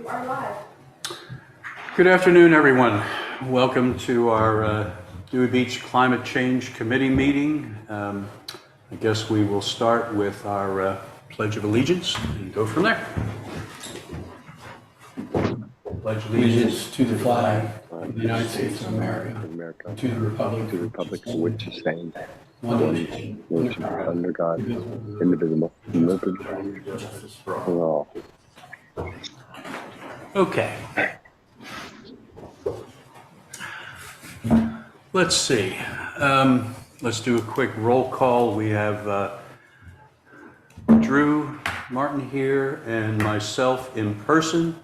You are live. Good afternoon, everyone. Welcome to our Dewey Beach Climate Change Committee meeting. I guess we will start with our Pledge of Allegiance and go from there. Pledge Allegiance to the flag of the United States of America, and to the republic for which it stands, one nation, under God, indivisible, with justice for all. Okay. Let's see. Let's do a quick roll call. We have Drew Martin here and myself in person.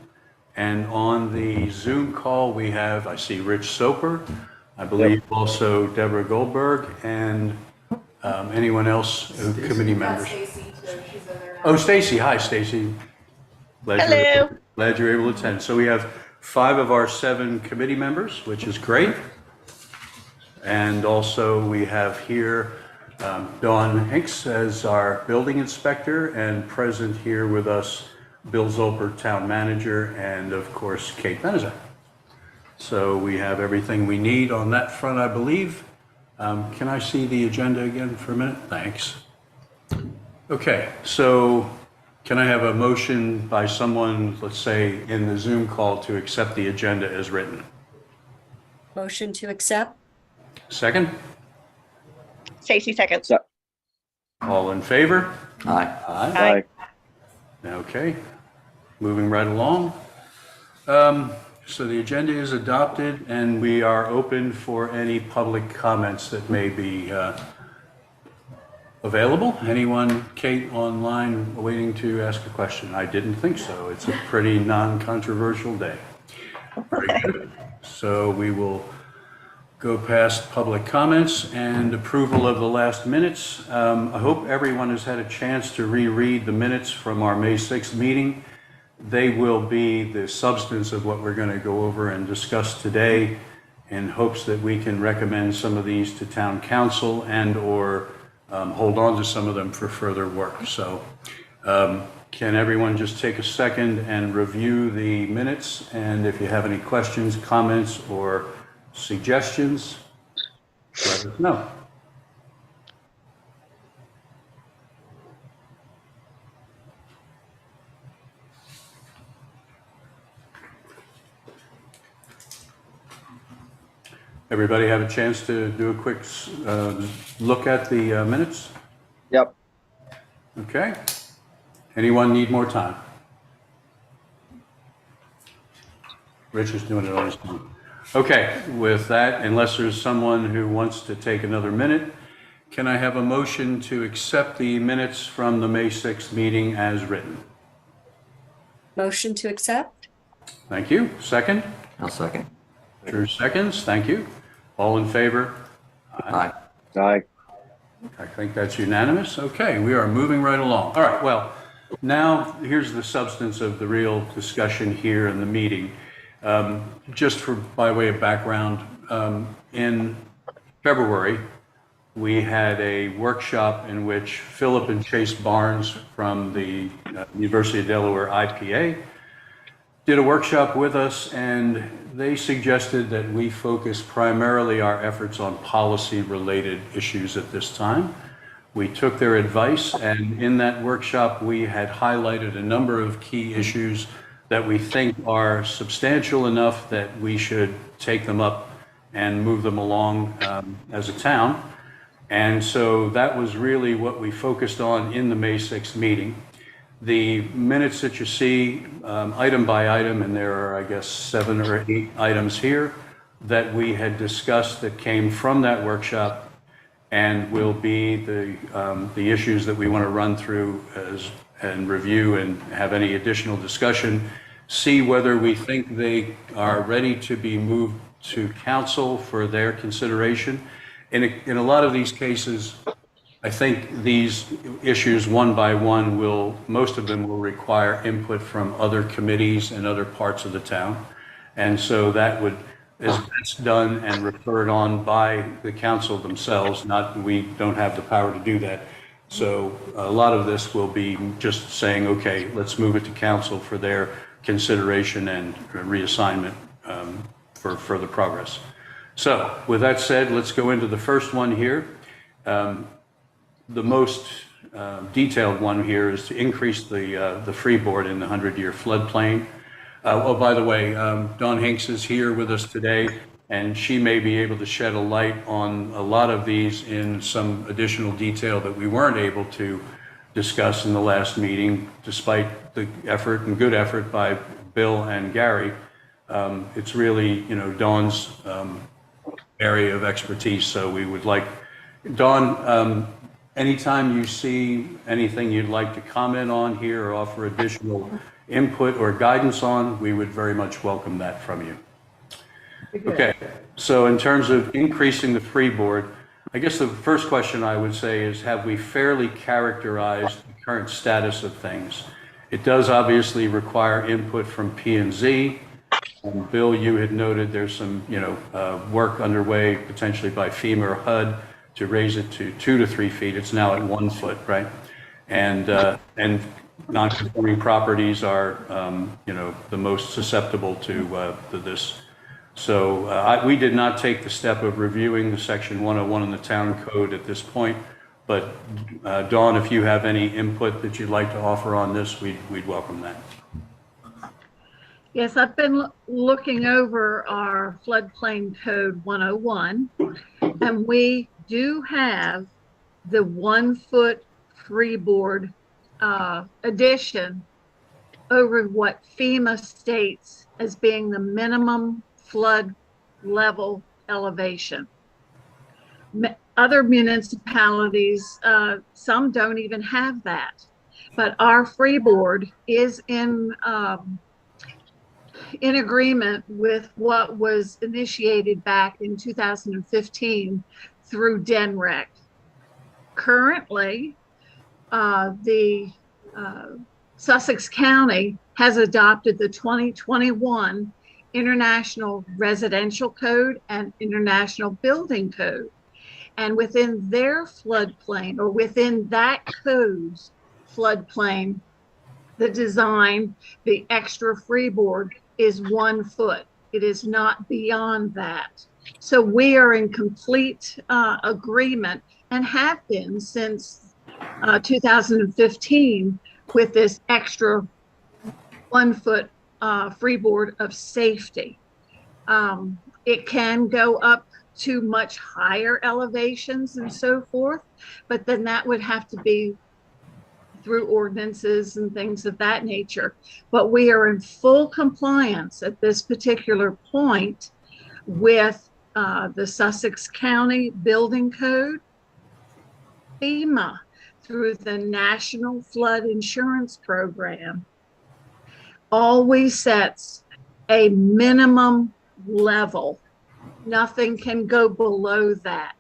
And on the Zoom call, we have, I see Rich Soper, I believe also Deborah Goldberg, and anyone else, committee members. Stacy too. She's in there now. Oh, Stacy. Hi, Stacy. Hello. Glad you're able to attend. So we have 5 of our 7 committee members, which is great. And also we have here Dawn Hinks as our building inspector, and present here with us Bill Zolper, town manager, and of course Kate Benezak. So we have everything we need on that front, I believe. Can I see the agenda again for a minute? Thanks. Okay, so can I have a motion by someone, let's say in the Zoom call, to accept the agenda as written? Motion to accept. Second? Stacy seconds. All in favor? Aye. Aye. Okay, moving right along. So the agenda is adopted, and we are open for any public comments that may be available. Anyone, Kate, online waiting to ask a question? I didn't think so. It's a pretty non-controversial day. Very good. So we will go past public comments and approval of the last minutes. I hope everyone has had a chance to reread the minutes from our May 6th meeting. They will be the substance of what we're going to go over and discuss today, in hopes that we can recommend some of these to town council and or hold on to some of them for further work. So can everyone just take a second and review the minutes? And if you have any questions, comments, or suggestions, let us know. Everybody have a chance to do a quick look at the minutes? Yep. Okay. Anyone need more time? Rich is doing it on his own. Okay, with that, unless there's someone who wants to take another minute, can I have a motion to accept the minutes from the May 6th meeting as written? Motion to accept. Thank you. Second? I'll second. Drew seconds. Thank you. All in favor? Aye. Aye. I think that's unanimous. Okay, we are moving right along. All right, well, now here's the substance of the real discussion here in the meeting. Just by way of background, in February, we had a workshop in which Philip and Chase Barnes from the University of Delaware IPA did a workshop with us, and they suggested that we focus primarily our efforts on policy-related issues at this time. We took their advice, and in that workshop, we had highlighted a number of key issues that we think are substantial enough that we should take them up and move them along as a town. And so that was really what we focused on in the May 6th meeting. The minutes that you see, item by item, and there are, I guess, 7 or 8 items here that we had discussed that came from that workshop, and will be the issues that we want to run through and review and have any additional discussion, see whether we think they are ready to be moved to council for their consideration. In a lot of these cases, I think these issues one by one most of them will require input from other committees and other parts of the town. And so that would, is best done and referred on by the council themselves, we don't have the power to do that. So a lot of this will be just saying, okay, let's move it to council for their consideration and reassignment for further progress. So with that said, let's go into the first one here. The most detailed one here is to increase the freeboard in the 100-year floodplain. Oh, by the way, Dawn Hinks is here with us today, and she may be able to shed a light on a lot of these in some additional detail that we weren't able to discuss in the last meeting, despite the effort and good effort by Bill and Gary. It's really, Dawn's area of expertise, so we would like, Dawn, anytime you see anything you'd like to comment on here or offer additional input or guidance on, we would very much welcome that from you. Okay, so in terms of increasing the freeboard, I guess the first question I would say is, have we fairly characterized the current status of things? It does obviously require input from P&Z. Bill, you had noted there's some, work underway potentially by FEMA or HUD to raise it to 2 to 3 feet. It's now at 1 foot, right? And non-conforming properties are, the most susceptible to this. So we did not take the step of reviewing the Section 101 in the town code at this point, but Dawn, if you have any input that you'd like to offer on this, we'd welcome that. Yes, I've been looking over our floodplain code 101, and we do have the 1 foot freeboard addition over what FEMA states as being the minimum flood level elevation. Other municipalities, some don't even have that, but our freeboard is in agreement with what was initiated back in 2015 through DENREC. Currently, the Sussex County has adopted the 2021 International Residential Code and International Building Code. And within their floodplain, or within that code's floodplain, the design, the extra freeboard is 1 foot. It is not beyond that. So we are in complete agreement, and have been since 2015, with this extra 1 foot freeboard of safety. It can go up to much higher elevations and so forth, but then that would have to be through ordinances and things of that nature. But we are in full compliance at this particular point with the Sussex County Building Code, FEMA, through the National Flood Insurance Program, always sets a minimum level. Nothing can go below that.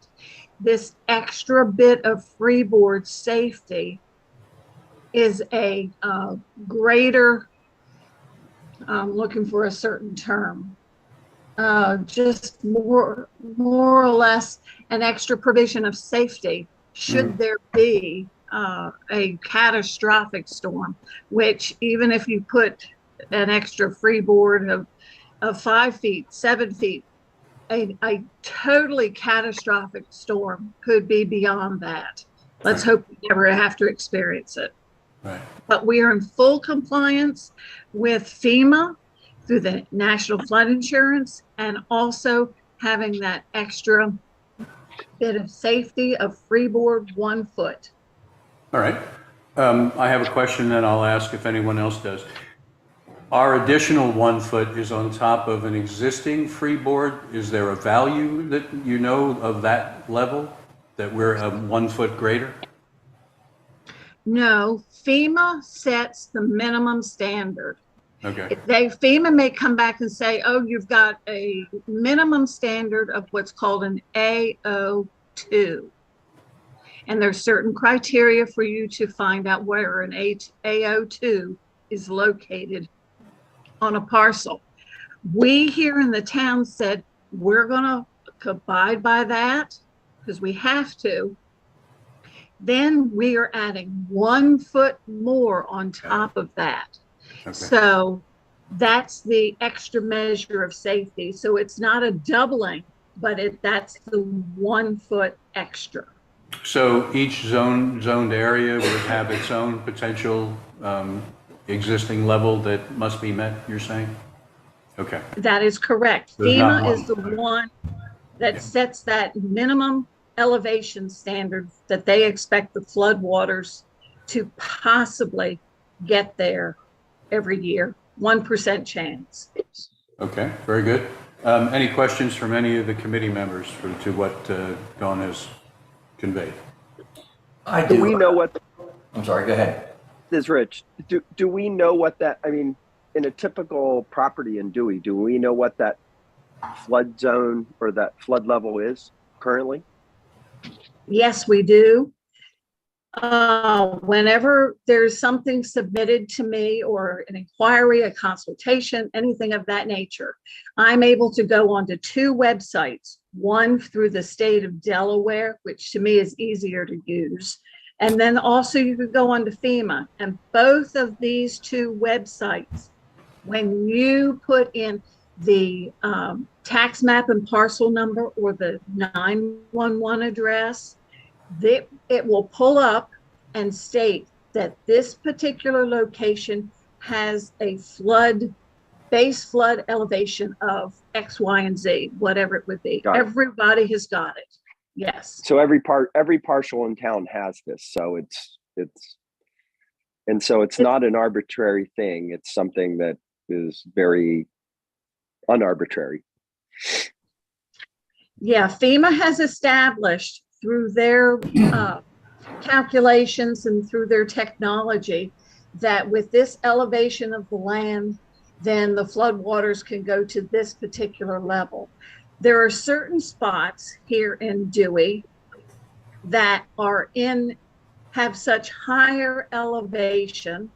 This extra bit of freeboard safety is a greater, I'm looking for a certain term, just more or less an extra provision of safety should there be a catastrophic storm, which even if you put an extra freeboard of 5 feet, 7 feet, a totally catastrophic storm could be beyond that. Let's hope we never have to experience it. Right. But we are in full compliance with FEMA through the National Flood Insurance, and also having that extra bit of safety of freeboard 1 foot. All right. I have a question that I'll ask if anyone else does. Our additional 1 foot is on top of an existing freeboard. Is there a value that you know of that level, that we're 1 foot greater? No, FEMA sets the minimum standard. Okay. FEMA may come back and say, oh, you've got a minimum standard of what's called an AO2. And there's certain criteria for you to find out where an AO2 is located on a parcel. We here in the town said, we're gonna abide by that because we have to. Then we are adding 1 foot more on top of that. Okay. So That's the extra measure of safety. So it's not a doubling, but that's the 1 foot extra. So each zoned area would have its own potential existing level that must be met, you're saying? Okay. That is correct. There's not FEMA is the one. one that sets that minimum elevation standard that they expect the floodwaters to possibly get there every year, 1% chance. Okay, very good. Any questions from any of the committee members to what Dawn has conveyed? I do. Do we know what I'm sorry, go ahead. this is Rich? Do we know what that, I mean, in a typical property in Dewey, do we know what that flood zone or that flood level is currently? Yes, we do. Whenever there's something submitted to me or an inquiry, a consultation, anything of that nature, I'm able to go onto 2 websites, one through the state of Delaware, which to me is easier to use. And then also you could go onto FEMA, and both of these 2 websites, when you put in the tax map and parcel number or the 911 address, it will pull up and state that this particular location has a base flood elevation of X, Y, and Z, whatever it would be. Everybody has got it. Yes. So every parcel in town has this. So it's not an arbitrary thing. It's something that is very unarbitrary. Yeah, FEMA has established through their calculations and through their technology that with this elevation of the land, then the floodwaters can go to this particular level. There are certain spots here in Dewey that have such higher elevation.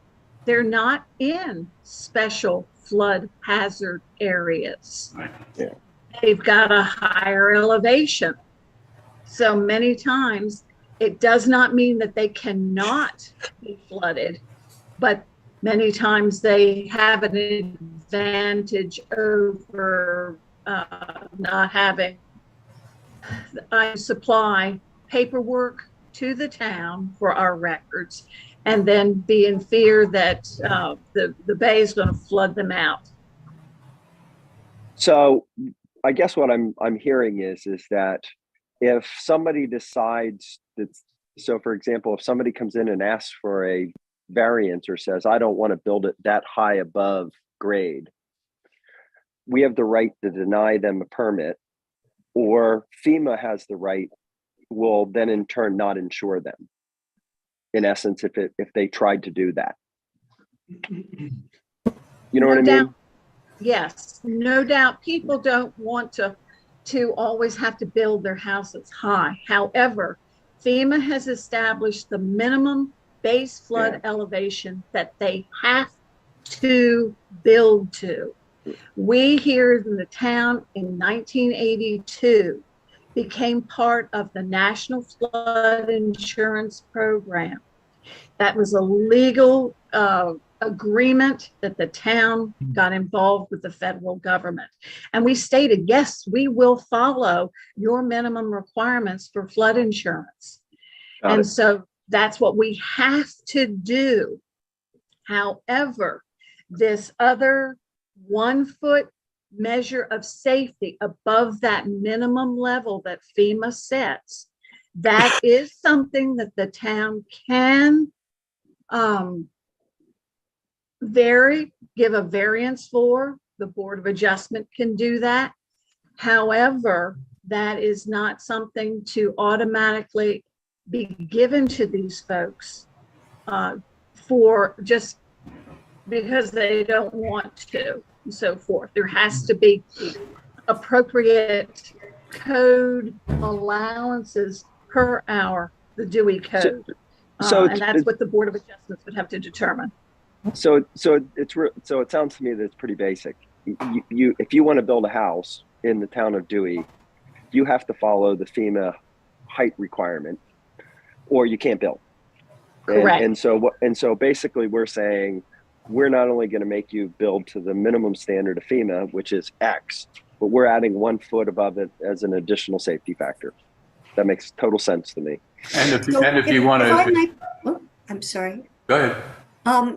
They're not in special flood hazard areas. Right. Yeah. They've got a higher elevation. So many times it does not mean that they cannot be flooded, but many times they have an advantage over not having. I supply paperwork to the town for our records and then be in fear that the bay is going to flood them out. So I guess what I'm hearing is that if somebody decides that, so for example, if somebody comes in and asks for a variance or says, I don't want to build it that high above grade, we have the right to deny them a permit, or FEMA has the right, will then in turn not insure them. In essence, if they tried to do that. You know what I mean? Yes, no doubt. People don't want to always have to build their houses high. However, FEMA has established the minimum base flood elevation that they have to build to. We here in the town in 1982 became part of the National Flood Insurance Program. That was a legal agreement that the town got involved with the federal government. And we stated, yes, we will follow your minimum requirements for flood insurance. And so that's what we have to do. However, this other 1 foot measure of safety above that minimum level that FEMA sets, that is something that the town can give a variance for. The Board of Adjustment can do that. However, that is not something to automatically be given to these folks for just because they don't want to and so forth. There has to be appropriate code allowances per hour, the Dewey Code. And that's what the Board of Adjustments would have to determine. So it sounds to me that it's pretty basic. You if you want to build a house in the town of Dewey, you have to follow the FEMA height requirement, or you can't build. Correct. And so basically we're saying we're not only going to make you build to the minimum standard of FEMA, which is X, but we're adding 1 foot above it as an additional safety factor. That makes total sense to me. And if you want to, I'm sorry. go ahead.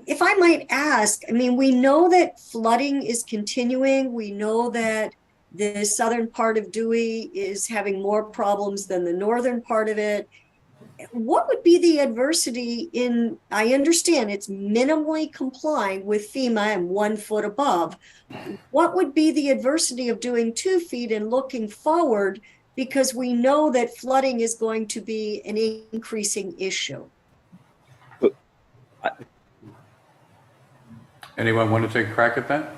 If I might ask, I mean, we know that flooding is continuing. We know that the southern part of Dewey is having more problems than the northern part of it. What would be the adversity in, I understand it's minimally complying with FEMA and 1 foot above. What would be the adversity of doing 2 feet and looking forward, because we know that flooding is going to be an increasing issue? Anyone want to take a crack at that?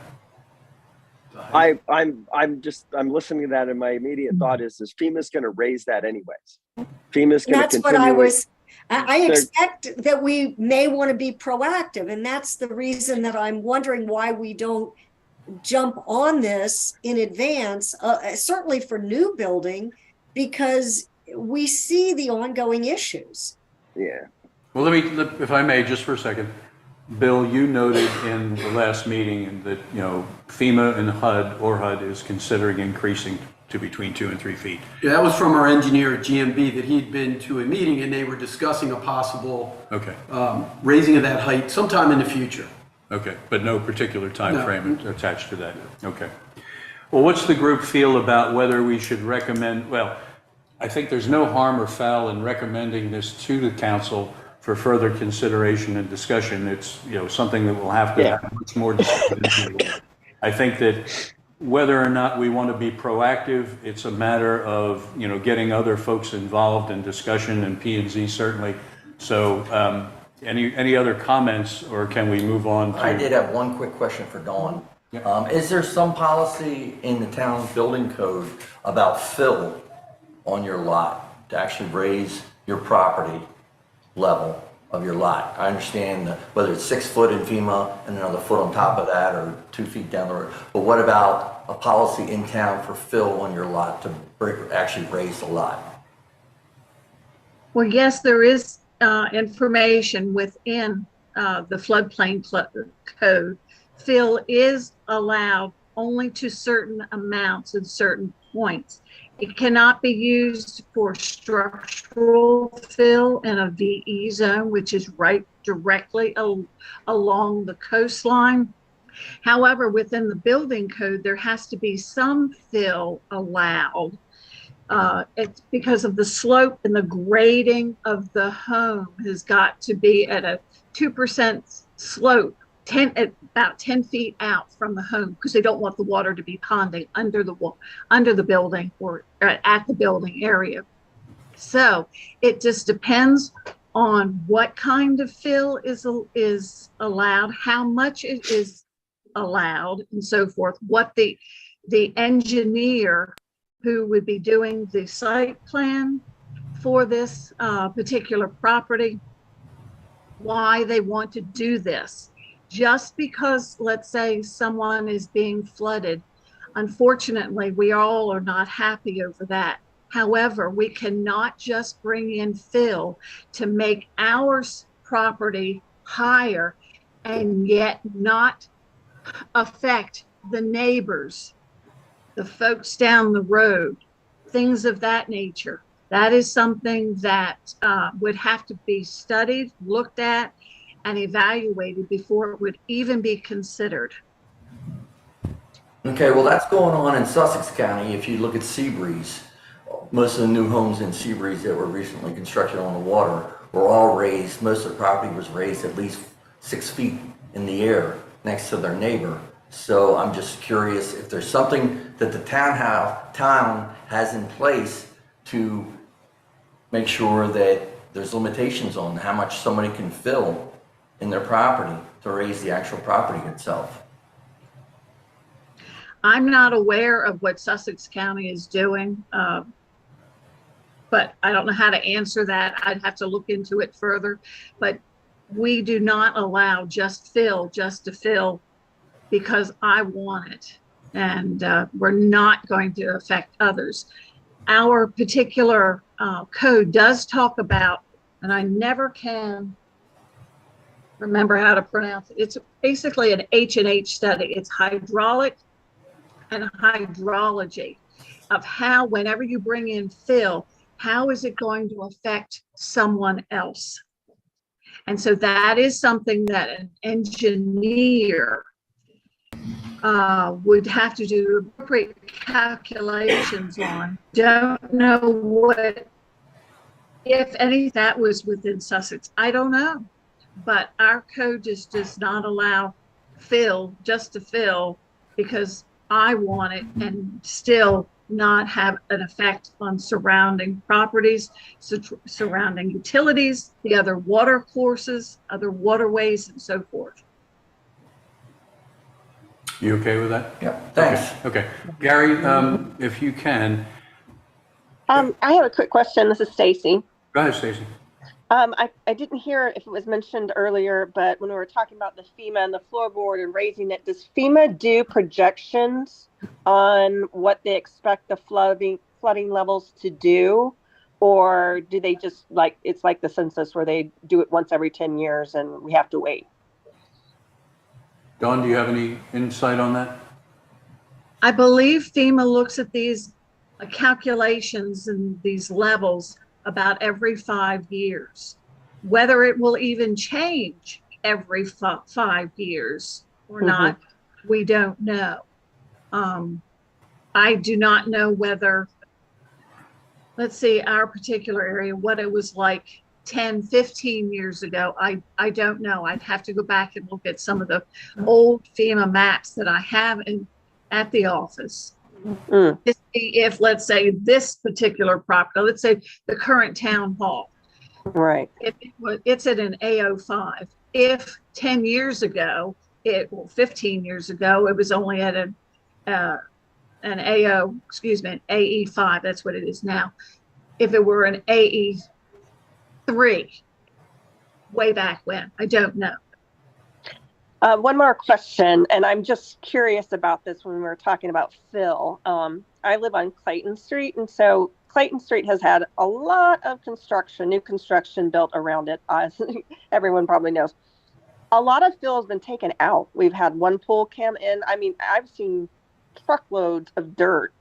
I'm listening to that, and my immediate thought is FEMA's going to raise that anyways. FEMA's going to continue. That's what I expect, that we may want to be proactive, and that's the reason that I'm wondering why we don't jump on this in advance, certainly for new building, because we see the ongoing issues. Yeah. Well, if I may, just for a second. Bill, you noted in the last meeting that, FEMA and HUD is considering increasing to between 2 and 3 feet. Yeah, that was from our engineer at GMB, that he'd been to a meeting and they were discussing a possible raising of that height sometime in the future. Okay, but no particular time frame attached to that. Okay. Well, what's the group feel about whether we should recommend, I think there's no harm or foul in recommending this to the council for further consideration and discussion. It's, something that we'll have to have much more discussion. I think that whether or not we want to be proactive, it's a matter of, getting other folks involved in discussion, and P&Z certainly. So any other comments, or can we move on to? I did have one quick question for Dawn. Yeah. Is there some policy in the town building code about fill on your lot to actually raise your property level of your lot? I understand whether it's 6 foot in FEMA and another foot on top of that, or 2 feet down the road, but what about a policy in town for fill on your lot to actually raise the lot? Well, yes, there is information within the floodplain code. Fill is allowed only to certain amounts and certain points. It cannot be used for structural fill in a VE zone, which is right directly along the coastline. However, within the building code, there has to be some fill allowed. It's because of the slope and the grading of the home has got to be at a 2% slope, about 10 feet out from the home, because they don't want the water to be ponding under the building or at the building area. So it just depends on what kind of fill is allowed, how much it is allowed, and so forth. What the engineer who would be doing the site plan for this particular property, why they want to do this. Just because, let's say, someone is being flooded, unfortunately, we all are not happy over that. However, we cannot just bring in fill to make our property higher and yet not affect the neighbors, the folks down the road, things of that nature. That is something that would have to be studied, looked at, and evaluated before it would even be considered. Okay, well, that's going on in Sussex County. If you look at Seabreeze, most of the new homes in Seabreeze that were recently constructed on the water were all raised. Most of the property was raised at least 6 feet in the air next to their neighbor. So I'm just curious if there's something that the town has in place to make sure that there's limitations on how much somebody can fill in their property to raise the actual property itself. I'm not aware of what Sussex County is doing, but I don't know how to answer that. I'd have to look into it further. But we do not allow just to fill because I want it. And we're not going to affect others. Our particular code does talk about, and I never can remember how to pronounce it. It's basically an H&H study. It's hydraulic and hydrology of how, whenever you bring in fill, how is it going to affect someone else? And so that is something that an engineer would have to do appropriate calculations on. Don't know what, if any, that was within Sussex. I don't know. But our code just does not allow fill just to fill because I want it and still not have an effect on surrounding properties, surrounding utilities, the other water courses, other waterways, and so forth. You okay with that? Yeah, thanks. Okay. Gary, if you can. I have a quick question. This is Stacy. Go ahead, Stacy. I didn't hear if it was mentioned earlier, but when we were talking about the FEMA and the floorboard and raising it, does FEMA do projections on what they expect the flooding levels to do? Or do they just it's like the census where they do it once every 10 years and we have to wait? Dawn, do you have any insight on that? I believe FEMA looks at these calculations and these levels about every 5 years. Whether it will even change every 5 years or not, we don't know. I do not know whether, let's see, our particular area, what it was like 10, 15 years ago. I don't know. I'd have to go back and look at some of the old FEMA maps that I have at the office. To see if, let's say, this particular property, let's say the current town hall, Right. if it's at an A05. If 10 years ago, 15 years ago, it was only at an AE5. That's what it is now. If it were an AE3, way back when, I don't know. One more question, and I'm just curious about this when we were talking about fill. I live on Clayton Street, and so Clayton Street has had a lot of new construction built around it, as everyone probably knows. A lot of fill has been taken out. We've had one pool come in. I mean, I've seen truckloads of dirt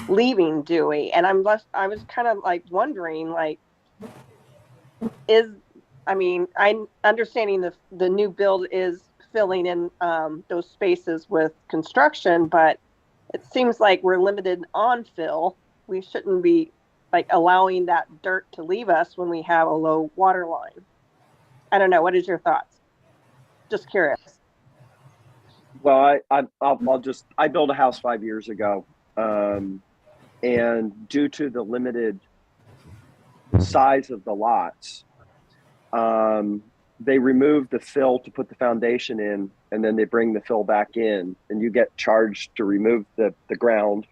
leaving Dewey, and I was kind of wondering, I'm understanding the new build is filling in those spaces with construction, but it seems like we're limited on fill. We shouldn't be allowing that dirt to leave us when we have a low water line. I don't know. What is your thoughts? Just curious. Well, I built a house 5 years ago, and due to the limited size of the lots, they remove the fill to put the foundation in, and then they bring the fill back in, and you get charged to remove the ground,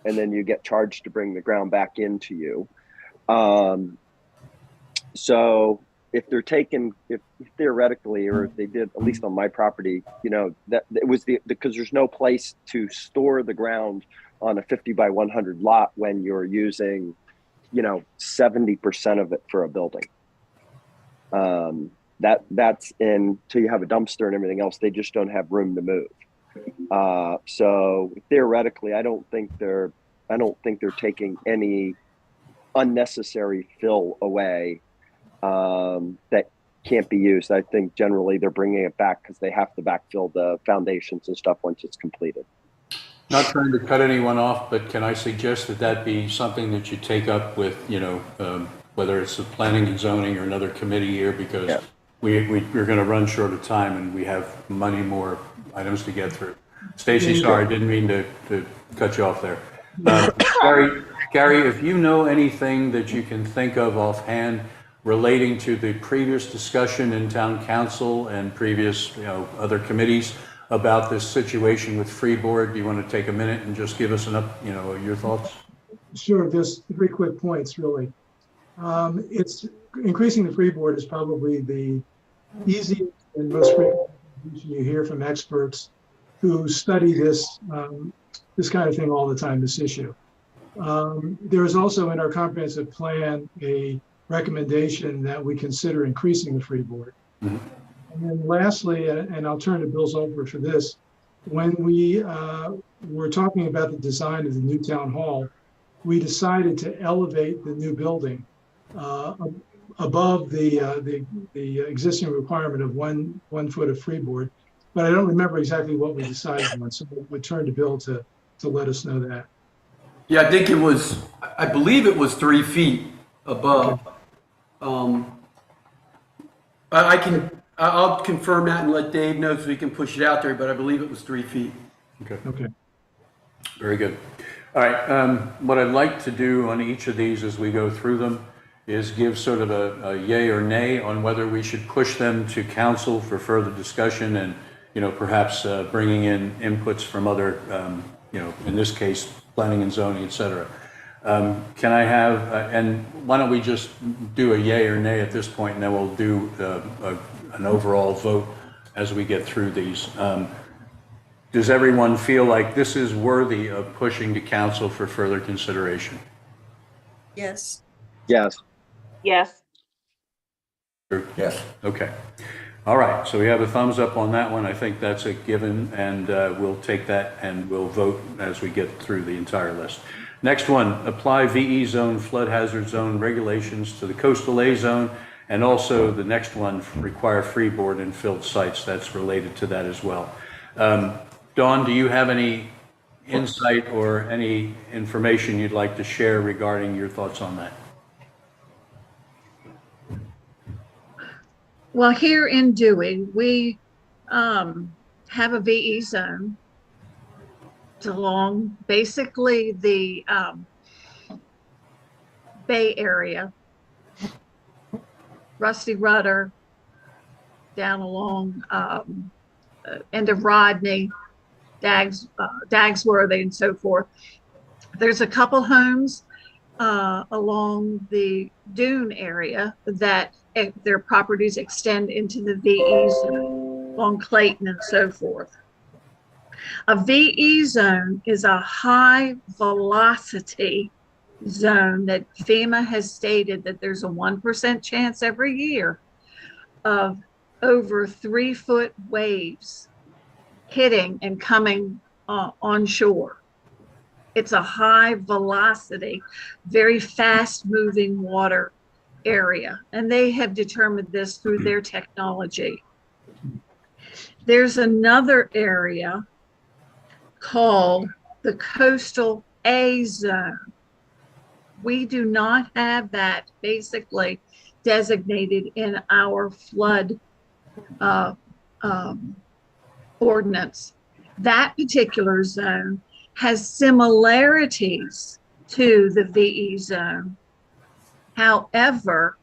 and then you get charged to bring the ground back into you. So if they're taken, if theoretically, or if they did, at least on my property, that it was because there's no place to store the ground on a 50 by 100 lot when you're using, 70% of it for a building. That's till you have a dumpster and everything else, they just don't have room to move. So theoretically, I don't think they're taking any unnecessary fill away that can't be used. I think generally they're bringing it back because they have to backfill the foundations and stuff once it's completed. Not trying to cut anyone off, but can I suggest that be something that you take up with, whether it's the planning and zoning or another committee here, because we're going to run short of time and we have many more items to get through. Stacy, sorry, didn't mean to cut you off there. Gary, if you know anything that you can think of offhand relating to the previous discussion in town council and previous, other committees about this situation with Freeboard, do you want to take a minute and just give us your thoughts? Sure, just 3 quick points, really. It's increasing the Freeboard is probably the easiest and most frequent you hear from experts who study this kind of thing all the time, this issue. There is also in our comprehensive plan a recommendation that we consider increasing the Freeboard. Mm-hmm. And then lastly, and I'll turn to Bill Zolper for this, when we were talking about the design of the new town hall, we decided to elevate the new building above the existing requirement of one foot of freeboard. But I don't remember exactly what we decided on, so we'll turn to Bill to let us know that. Yeah, I think it was, I believe it was 3 feet above. I'll confirm that and let Dave know so we can push it out there, but I believe it was 3 feet. Okay. Very good. All right, what I'd like to do on each of these as we go through them is give sort of a yay or nay on whether we should push them to council for further discussion and, perhaps bringing in inputs from other, in this case, planning and zoning, et cetera. Can I have, and why don't we just do a yay or nay at this point, and then we'll do an overall vote as we get through these. Does everyone feel like this is worthy of pushing to council for further consideration? Yes. Yes. Yes. Yes. Okay. All right. So we have a thumbs up on that one. I think that's a given, and we'll take that and we'll vote as we get through the entire list. Next one, apply VE zone flood hazard zone regulations to the coastal A zone, and also the next one, require freeboard and filled sites. That's related to that as well. Dawn, do you have any insight or any information you'd like to share regarding your thoughts on that? Well, here in Dewey, we have a VE zone. It's along basically the Bay Area, Rusty Rudder, down along end of Rodney, Dagsworthy, and so forth. There's a couple homes along the Dune area that their properties extend into the VE zone, along Clayton and so forth. A VE zone is a high velocity zone that FEMA has stated that there's a 1% chance every year of over 3-foot waves hitting and coming onshore. It's a high velocity, very fast moving water area. And they have determined this through their technology. There's another area called the coastal A zone. We do not have that basically designated in our flood ordinance. That particular zone has similarities to the VE zone. However,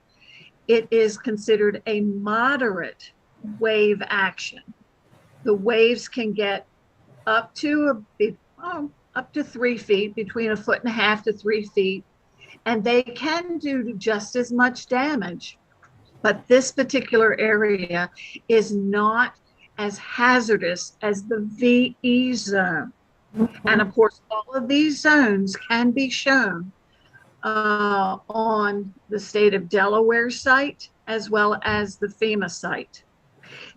it is considered a moderate wave action. The waves can get up to 3 feet, between 1.5 to 3 feet, and they can do just as much damage. But this particular area is not as hazardous as the VE zone. And of course, all of these zones can be shown on the state of Delaware site as well as the FEMA site.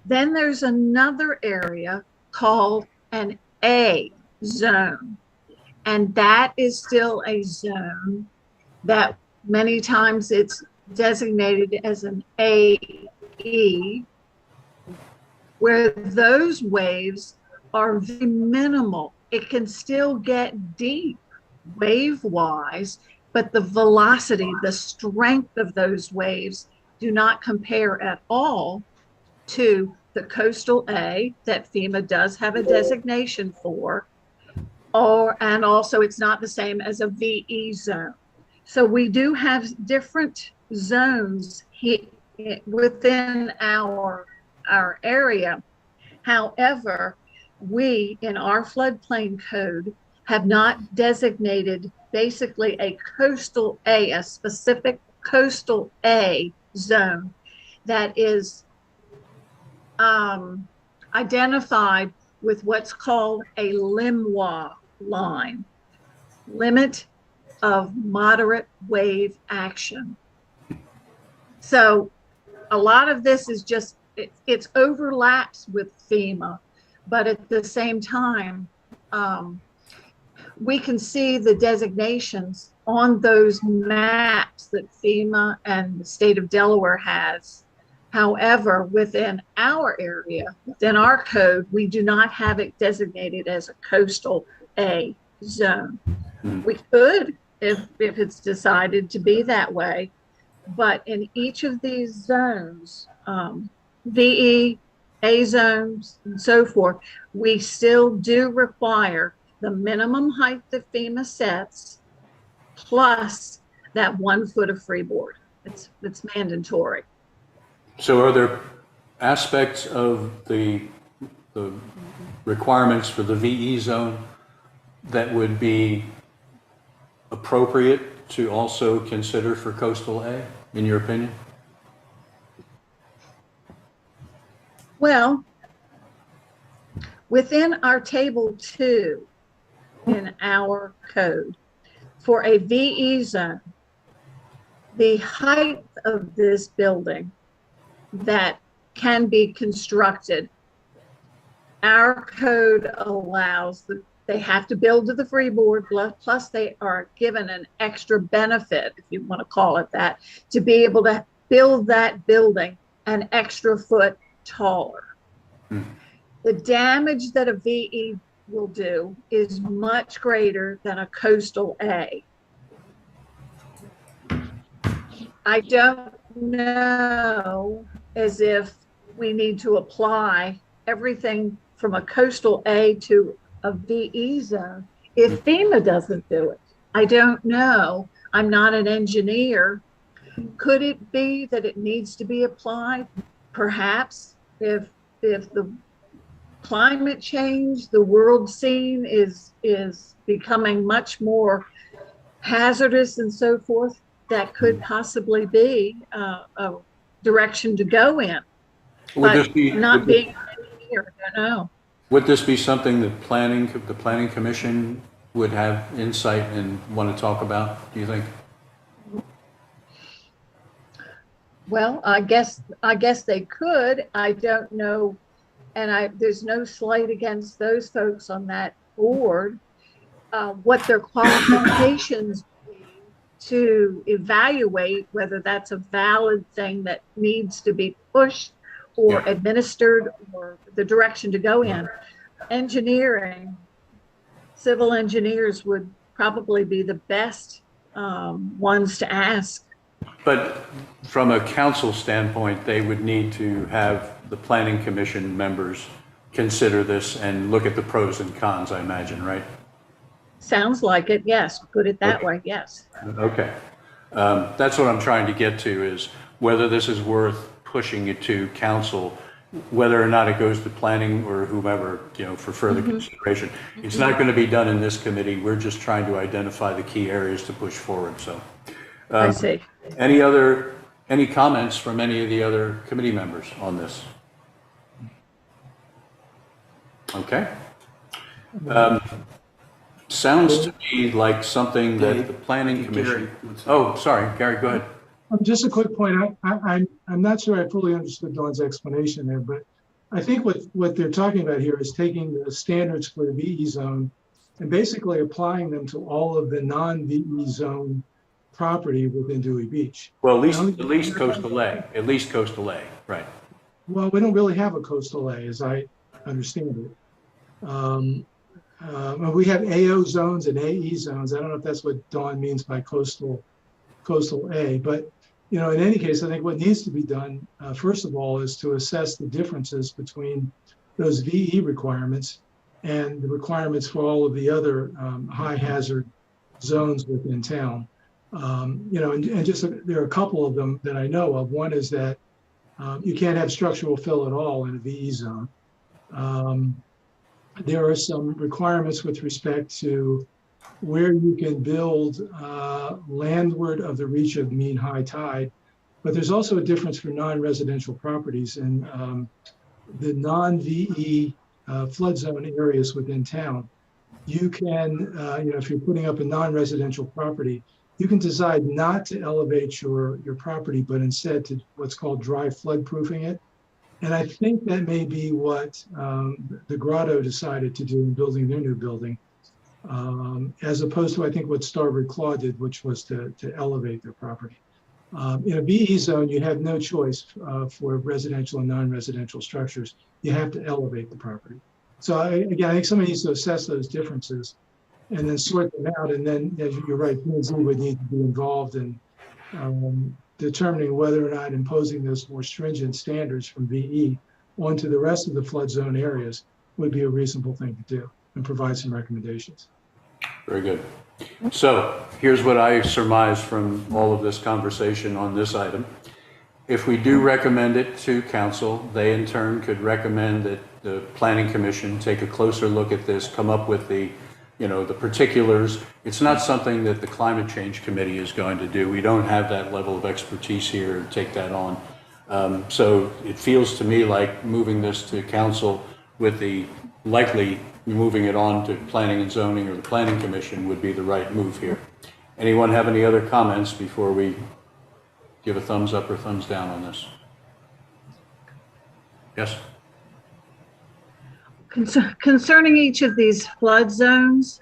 Then there's another area called an A zone, and that is still a zone that many times it's designated as an AE, where those waves are very minimal. It can still get deep wave-wise, but the velocity, the strength of those waves do not compare at all to the coastal A that FEMA does have a designation for, and also it's not the same as a VE zone. So we do have different zones within our area. However, we in our floodplain code have not designated basically a coastal A, a specific coastal A zone that is identified with what's called a LMWA line, limit of moderate wave action. So a lot of this is just it's overlaps with FEMA, but at the same time, we can see the designations on those maps that FEMA and the state of Delaware has. However, within our area, within our code, we do not have it designated as a coastal A zone. We could if it's decided to be that way, but in each of these zones, VE, A zones, and so forth, we still do require the minimum height that FEMA sets plus that 1 foot of freeboard. It's mandatory. So are there aspects of the requirements for the VE zone that would be appropriate to also consider for coastal A, in your opinion? Well, within our table 2 in our code, for a VE zone, the height of this building that can be constructed, our code allows that they have to build to the freeboard, plus they are given an extra benefit, if you want to call it that, to be able to build that building an extra foot taller. The damage that a VE will do is much greater than a coastal A. I don't know as if we need to apply everything from a coastal A to a VE zone if FEMA doesn't do it. I don't know. I'm not an engineer. Could it be that it needs to be applied? Perhaps if the climate change, the world scene is becoming much more hazardous and so forth, that could possibly be a direction to go in. Would But this be, not being an engineer, I don't know. would this be something that the planning commission would have insight and want to talk about, do you think? Well, I guess they could. I don't know, and there's no slight against those folks on that board. What their qualifications be to evaluate whether that's a valid thing that needs to be pushed or administered or the direction to go in. Engineering, civil engineers would probably be the best ones to ask. But from a council standpoint, they would need to have the planning commission members consider this and look at the pros and cons, I imagine, right? Sounds like it, yes. Put it that way, yes. Okay. That's what I'm trying to get to, is whether this is worth pushing it to council, whether or not it goes to planning or whomever, for further consideration. It's not going to be done in this committee. We're just trying to identify the key areas to push forward. So, I see. Any comments from any of the other committee members on this? Okay. Sounds to me like something that the planning commission. Oh, sorry, Gary, go ahead. Just a quick point. I'm not sure I fully understood Dawn's explanation there, but I think what they're talking about here is taking the standards for the VE zone and basically applying them to all of the non-VE zone property within Dewey Beach. Well, at least coastal A, right? Well, we don't really have a coastal A, as I understand it. We have AO zones and AE zones. I don't know if that's what Dawn means by coastal A, but in any case, I think what needs to be done, first of all, is to assess the differences between those VE requirements and the requirements for all of the other high hazard zones within town. And just there are a couple of them that I know of. One is that you can't have structural fill at all in a VE zone. There are some requirements with respect to where you can build landward of the reach of mean high tide, but there's also a difference for non-residential properties and the non-VE flood zone areas within town. You can, if you're putting up a non-residential property, you can decide not to elevate your property, but instead to what's called dry flood proofing it. And I think that may be what the Grotto decided to do in building their new building, as opposed to, I think, what Starboard Claw did, which was to elevate their property. In a BE zone, you have no choice for residential and non-residential structures. You have to elevate the property. So again, I think somebody needs to assess those differences and then sort them out. And then, as you're right, P&Z would need to be involved in determining whether or not imposing those more stringent standards from VE onto the rest of the flood zone areas would be a reasonable thing to do and provide some recommendations. Very good. So here's what I surmised from all of this conversation on this item. If we do recommend it to council, they in turn could recommend that the Planning Commission take a closer look at this, come up with the particulars. It's not something that the Climate Change Committee is going to do. We don't have that level of expertise here to take that on. So it feels to me like moving this to council with the likely moving it on to Planning and Zoning or the Planning Commission would be the right move here. Anyone have any other comments before we give a thumbs up or thumbs down on this? Yes? Concerning each of these flood zones,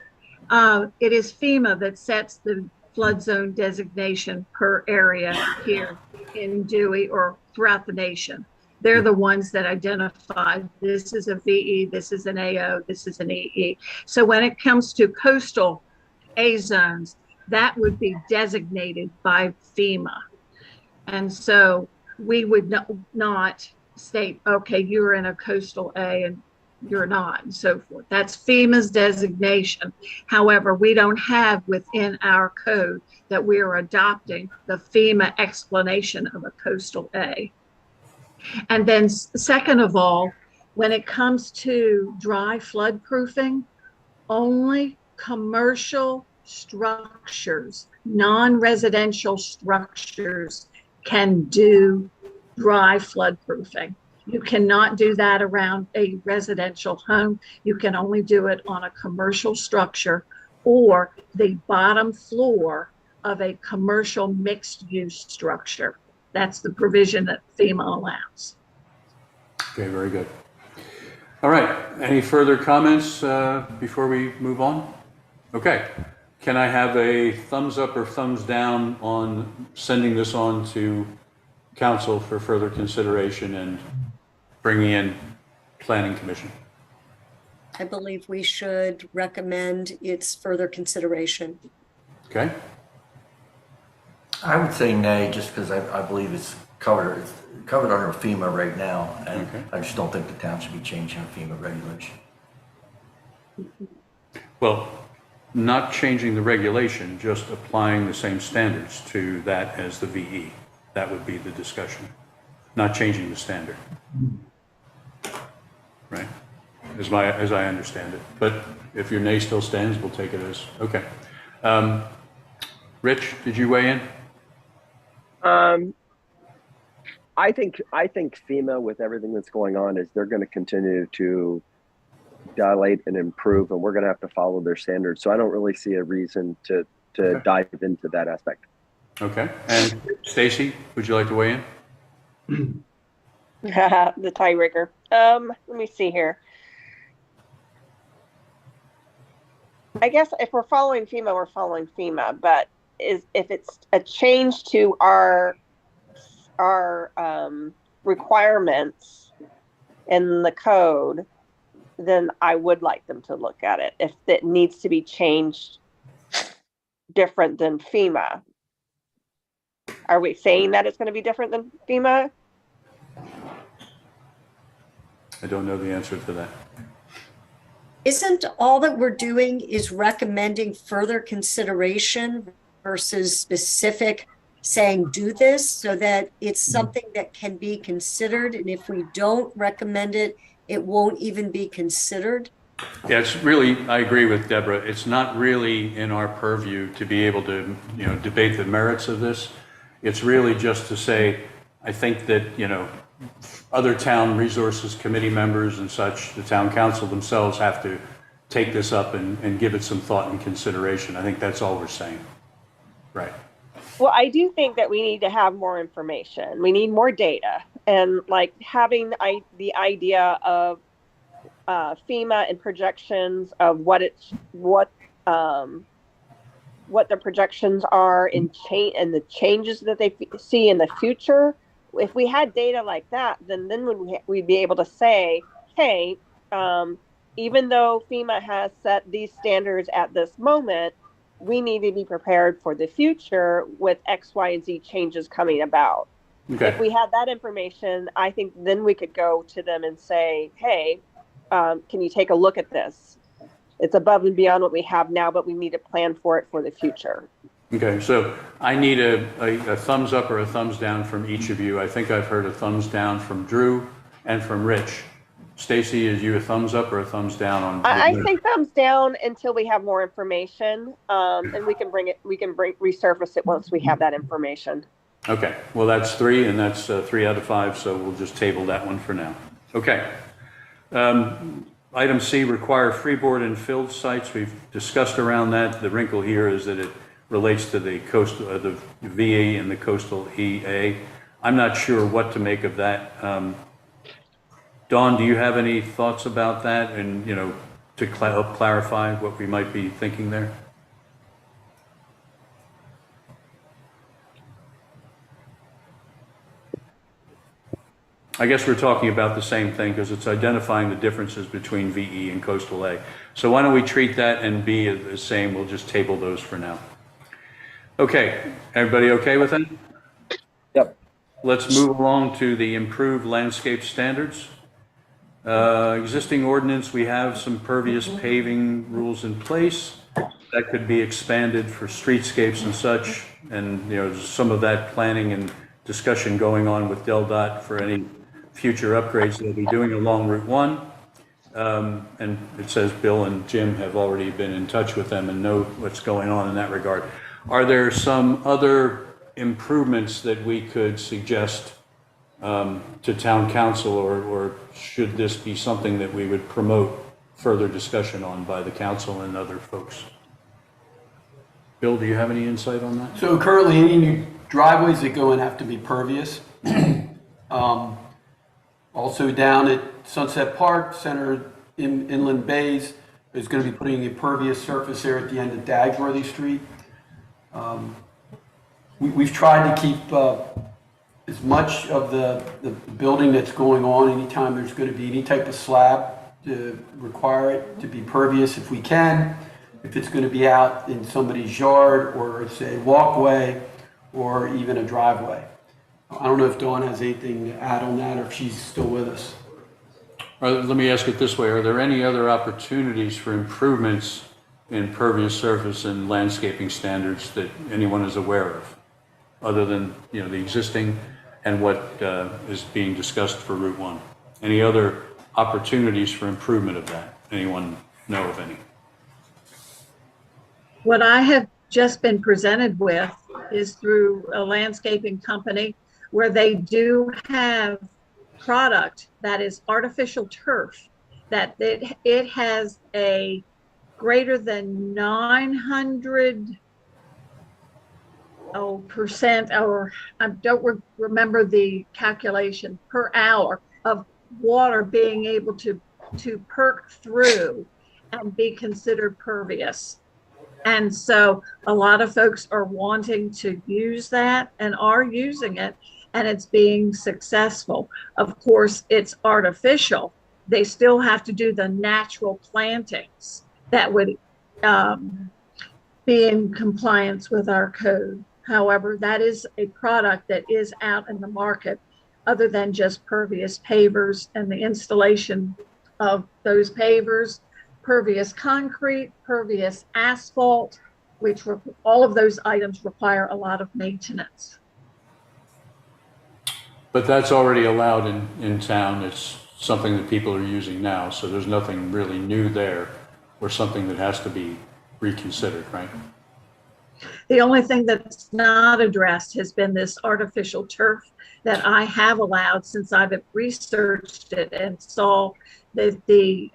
it is FEMA that sets the flood zone designation per area here in Dewey or throughout the nation. They're the ones that identify this is a VE, this is an AO, this is an EE. So when it comes to coastal A zones, that would be designated by FEMA. And so we would not state, okay, you're in a coastal A and you're not, and so forth. That's FEMA's designation. However, we don't have within our code that we are adopting the FEMA explanation of a coastal A. And then second of all, when it comes to dry flood proofing, only commercial structures, non-residential structures can do dry flood proofing. You cannot do that around a residential home. You can only do it on a commercial structure or the bottom floor of a commercial mixed use structure. That's the provision that FEMA allows. Okay, very good. All right, any further comments before we move on? Okay, can I have a thumbs up or thumbs down on sending this on to council for further consideration and bringing in Planning Commission? I believe we should recommend its further consideration. Okay, I would say nay, just because I believe it's covered under FEMA right now, and Okay. I just don't think the town should be changing a FEMA regulation. well, not changing the regulation, just applying the same standards to that as the VE. That would be the discussion, not changing the standard. Right, as I understand it. But if your nay still stands, we'll take it as, okay. Rich, did you weigh in? I think FEMA, with everything that's going on, is they're going to continue to dilate and improve, and we're going to have to follow their standards. So I don't really see a reason to Okay. dive into that aspect. Okay, and Stacy, would you like to weigh in? The tiebreaker. Let me see here. I guess if we're following FEMA, we're following FEMA. But if it's a change to our requirements in the code, then I would like them to look at it. If it needs to be changed different than FEMA, are we saying that it's going to be different than FEMA? I don't know the answer to that. Isn't all that we're doing is recommending further consideration versus specific saying do this, so that it's something that can be considered, and if we don't recommend it, it won't even be considered? Yeah, it's really, I agree with Deborah. It's not really in our purview to be able to, debate the merits of this. It's really just to say, I think that, other town resources committee members and such, the town council themselves have to take this up and give it some thought and consideration. I think that's all we're saying. Right. Well, I do think that we need to have more information. We need more data. and like having the idea of FEMA and projections of what the projections are in and the changes that they see in the future. If we had data like that, then we'd be able to say, hey, even though FEMA has set these standards at this moment, we need to be prepared for the future with X, Y, and Z changes coming about. Okay. If we had that information, I think then we could go to them and say, hey, can you take a look at this? It's above and beyond what we have now, but we need to plan for it for the future. Okay, so I need a thumbs up or a thumbs down from each of you. I think I've heard a thumbs down from Drew and from Rich. Stacy, is you a thumbs up or a thumbs down on? I say thumbs down until we have more information, and we can resurface it once we have that information. Okay, well, that's 3, and that's 3 out of 5, so we'll just table that one for now. Okay. Item C, require freeboard and filled sites. We've discussed around that. The wrinkle here is that it relates to the coastal, the VE and the coastal EA. I'm not sure what to make of that. Dawn, do you have any thoughts about that, and to help clarify what we might be thinking there? I guess we're talking about the same thing because it's identifying the differences between VE and coastal A. So why don't we treat that and B as the same? We'll just table those for now. Okay, everybody okay with that? Yep. Let's move along to the improved landscape standards. Existing ordinance, we have some pervious paving rules in place that could be expanded for streetscapes and such. And there's some of that planning and discussion going on with DelDOT for any future upgrades they'll be doing along Route 1. And it says Bill and Jim have already been in touch with them and know what's going on in that regard. Are there some other improvements that we could suggest to town council, or should this be something that we would promote further discussion on by the council and other folks? Bill, do you have any insight on that? So currently, any new driveways that go in have to be pervious. Also down at Sunset Park, Center Inland Bays, is going to be putting a pervious surface there at the end of Dagsworthy Street. We've tried to keep as much of the building that's going on, anytime there's going to be any type of slab, to require it to be pervious if we can. If it's going to be out in somebody's yard, or it's a walkway, or even a driveway. I don't know if Dawn has anything to add on that, or if she's still with us. Let me ask it this way. Are there any other opportunities for improvements in pervious surface and landscaping standards that anyone is aware of, other than the existing and what is being discussed for Route 1? Any other opportunities for improvement of that? Anyone know of any? What I have just been presented with is through a landscaping company where they do have product that is artificial turf, that it has a greater than 900% or I don't remember the calculation per hour of water being able to perk through and be considered pervious. And so a lot of folks are wanting to use that and are using it, and it's being successful. Of course, it's artificial. They still have to do the natural plantings that would be in compliance with our code. However, that is a product that is out in the market, other than just pervious pavers and the installation of those pavers, pervious concrete, pervious asphalt, which all of those items require a lot of maintenance. But that's already allowed in town. It's something that people are using now, so there's nothing really new there or something that has to be reconsidered, right? The only thing that's not addressed has been this artificial turf that I have allowed since I've researched it and saw the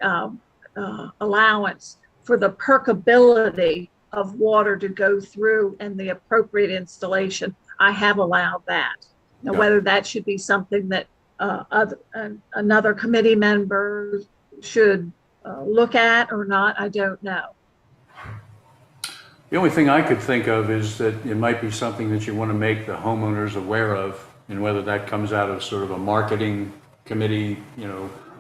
allowance for the perkability of water to go through and the appropriate installation. I have allowed that. Now, whether that should be something that another committee member should look at or not, I don't know. The only thing I could think of is that it might be something that you want to make the homeowners aware of, and whether that comes out of sort of a marketing committee,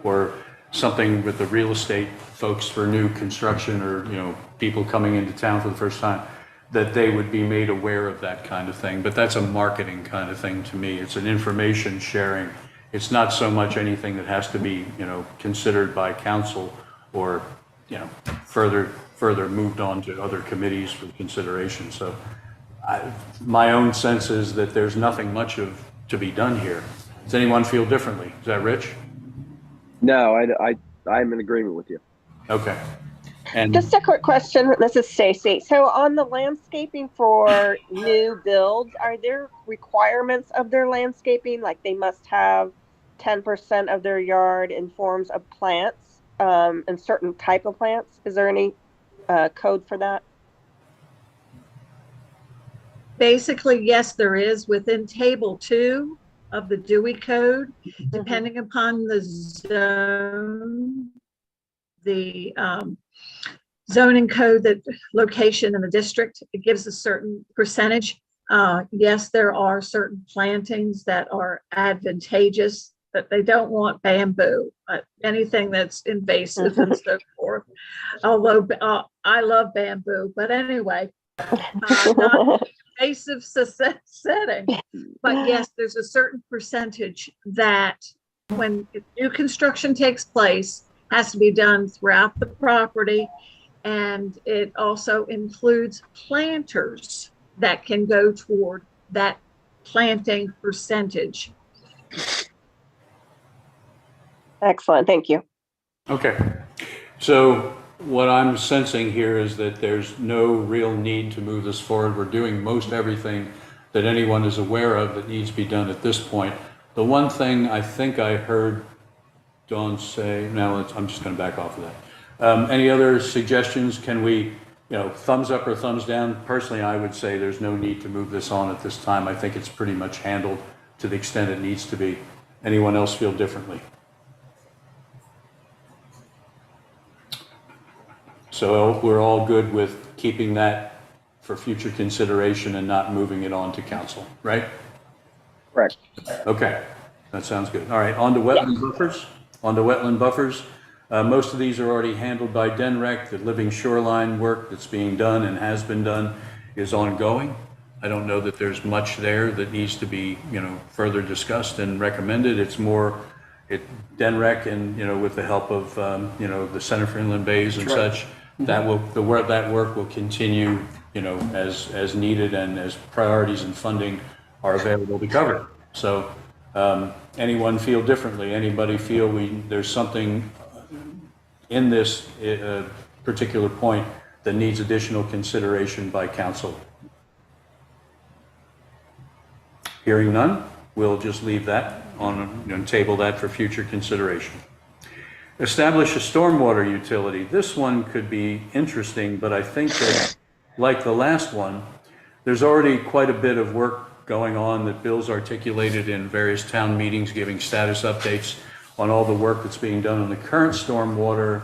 or something with the real estate folks for new construction, or, people coming into town for the first time, that they would be made aware of that kind of thing. But that's a marketing kind of thing to me. It's an information sharing. It's not so much anything that has to be, considered by council or, further moved on to other committees for consideration. So my own sense is that there's nothing much to be done here. Does anyone feel differently? Is that Rich? No, I'm in agreement with you. Okay. And Just a quick question. This is Stacy. So on the landscaping for new builds, are there requirements of their landscaping? Like they must have 10% of their yard in forms of plants, and certain type of plants? Is there any code for that? Basically, yes, there is within table 2 of the Dewey Code, depending upon the zone, the zoning code, that location in the district, it gives a certain percentage. Yes, there are certain plantings that are advantageous, but they don't want bamboo, anything that's invasive and so forth. Although I love bamboo, but anyway, not invasive setting. But yes, there's a certain percentage that when new construction takes place, has to be done throughout the property. And it also includes planters that can go toward that planting percentage. Excellent. Thank you. okay. So what I'm sensing here is that there's no real need to move this forward. We're doing most everything that anyone is aware of that needs to be done at this point. The one thing I think I heard Dawn say, I'm just going to back off of that. Any other suggestions? Can we, thumbs up or thumbs down? Personally, I would say there's no need to move this on at this time. I think it's pretty much handled to the extent it needs to be. Anyone else feel differently? So we're all good with keeping that for future consideration and not moving it on to council, right? Correct. Okay, that sounds good. All right, on to wetland buffers. Most of these are already handled by DENREC. The living shoreline work that's being done and has been done is ongoing. I don't know that there's much there that needs to be, further discussed and recommended. It's more DENREC and, with the help of, the Center for Inland Bays and such, that work will continue, as needed and as priorities and funding are available to cover it. So anyone feel differently? Anybody feel there's something in this particular point that needs additional consideration by council? Hearing none, we'll just leave that on and table that for future consideration. Establish a stormwater utility. This one could be interesting, but I think that, like the last one, there's already quite a bit of work going on that Bill's articulated in various town meetings, giving status updates on all the work that's being done on the current stormwater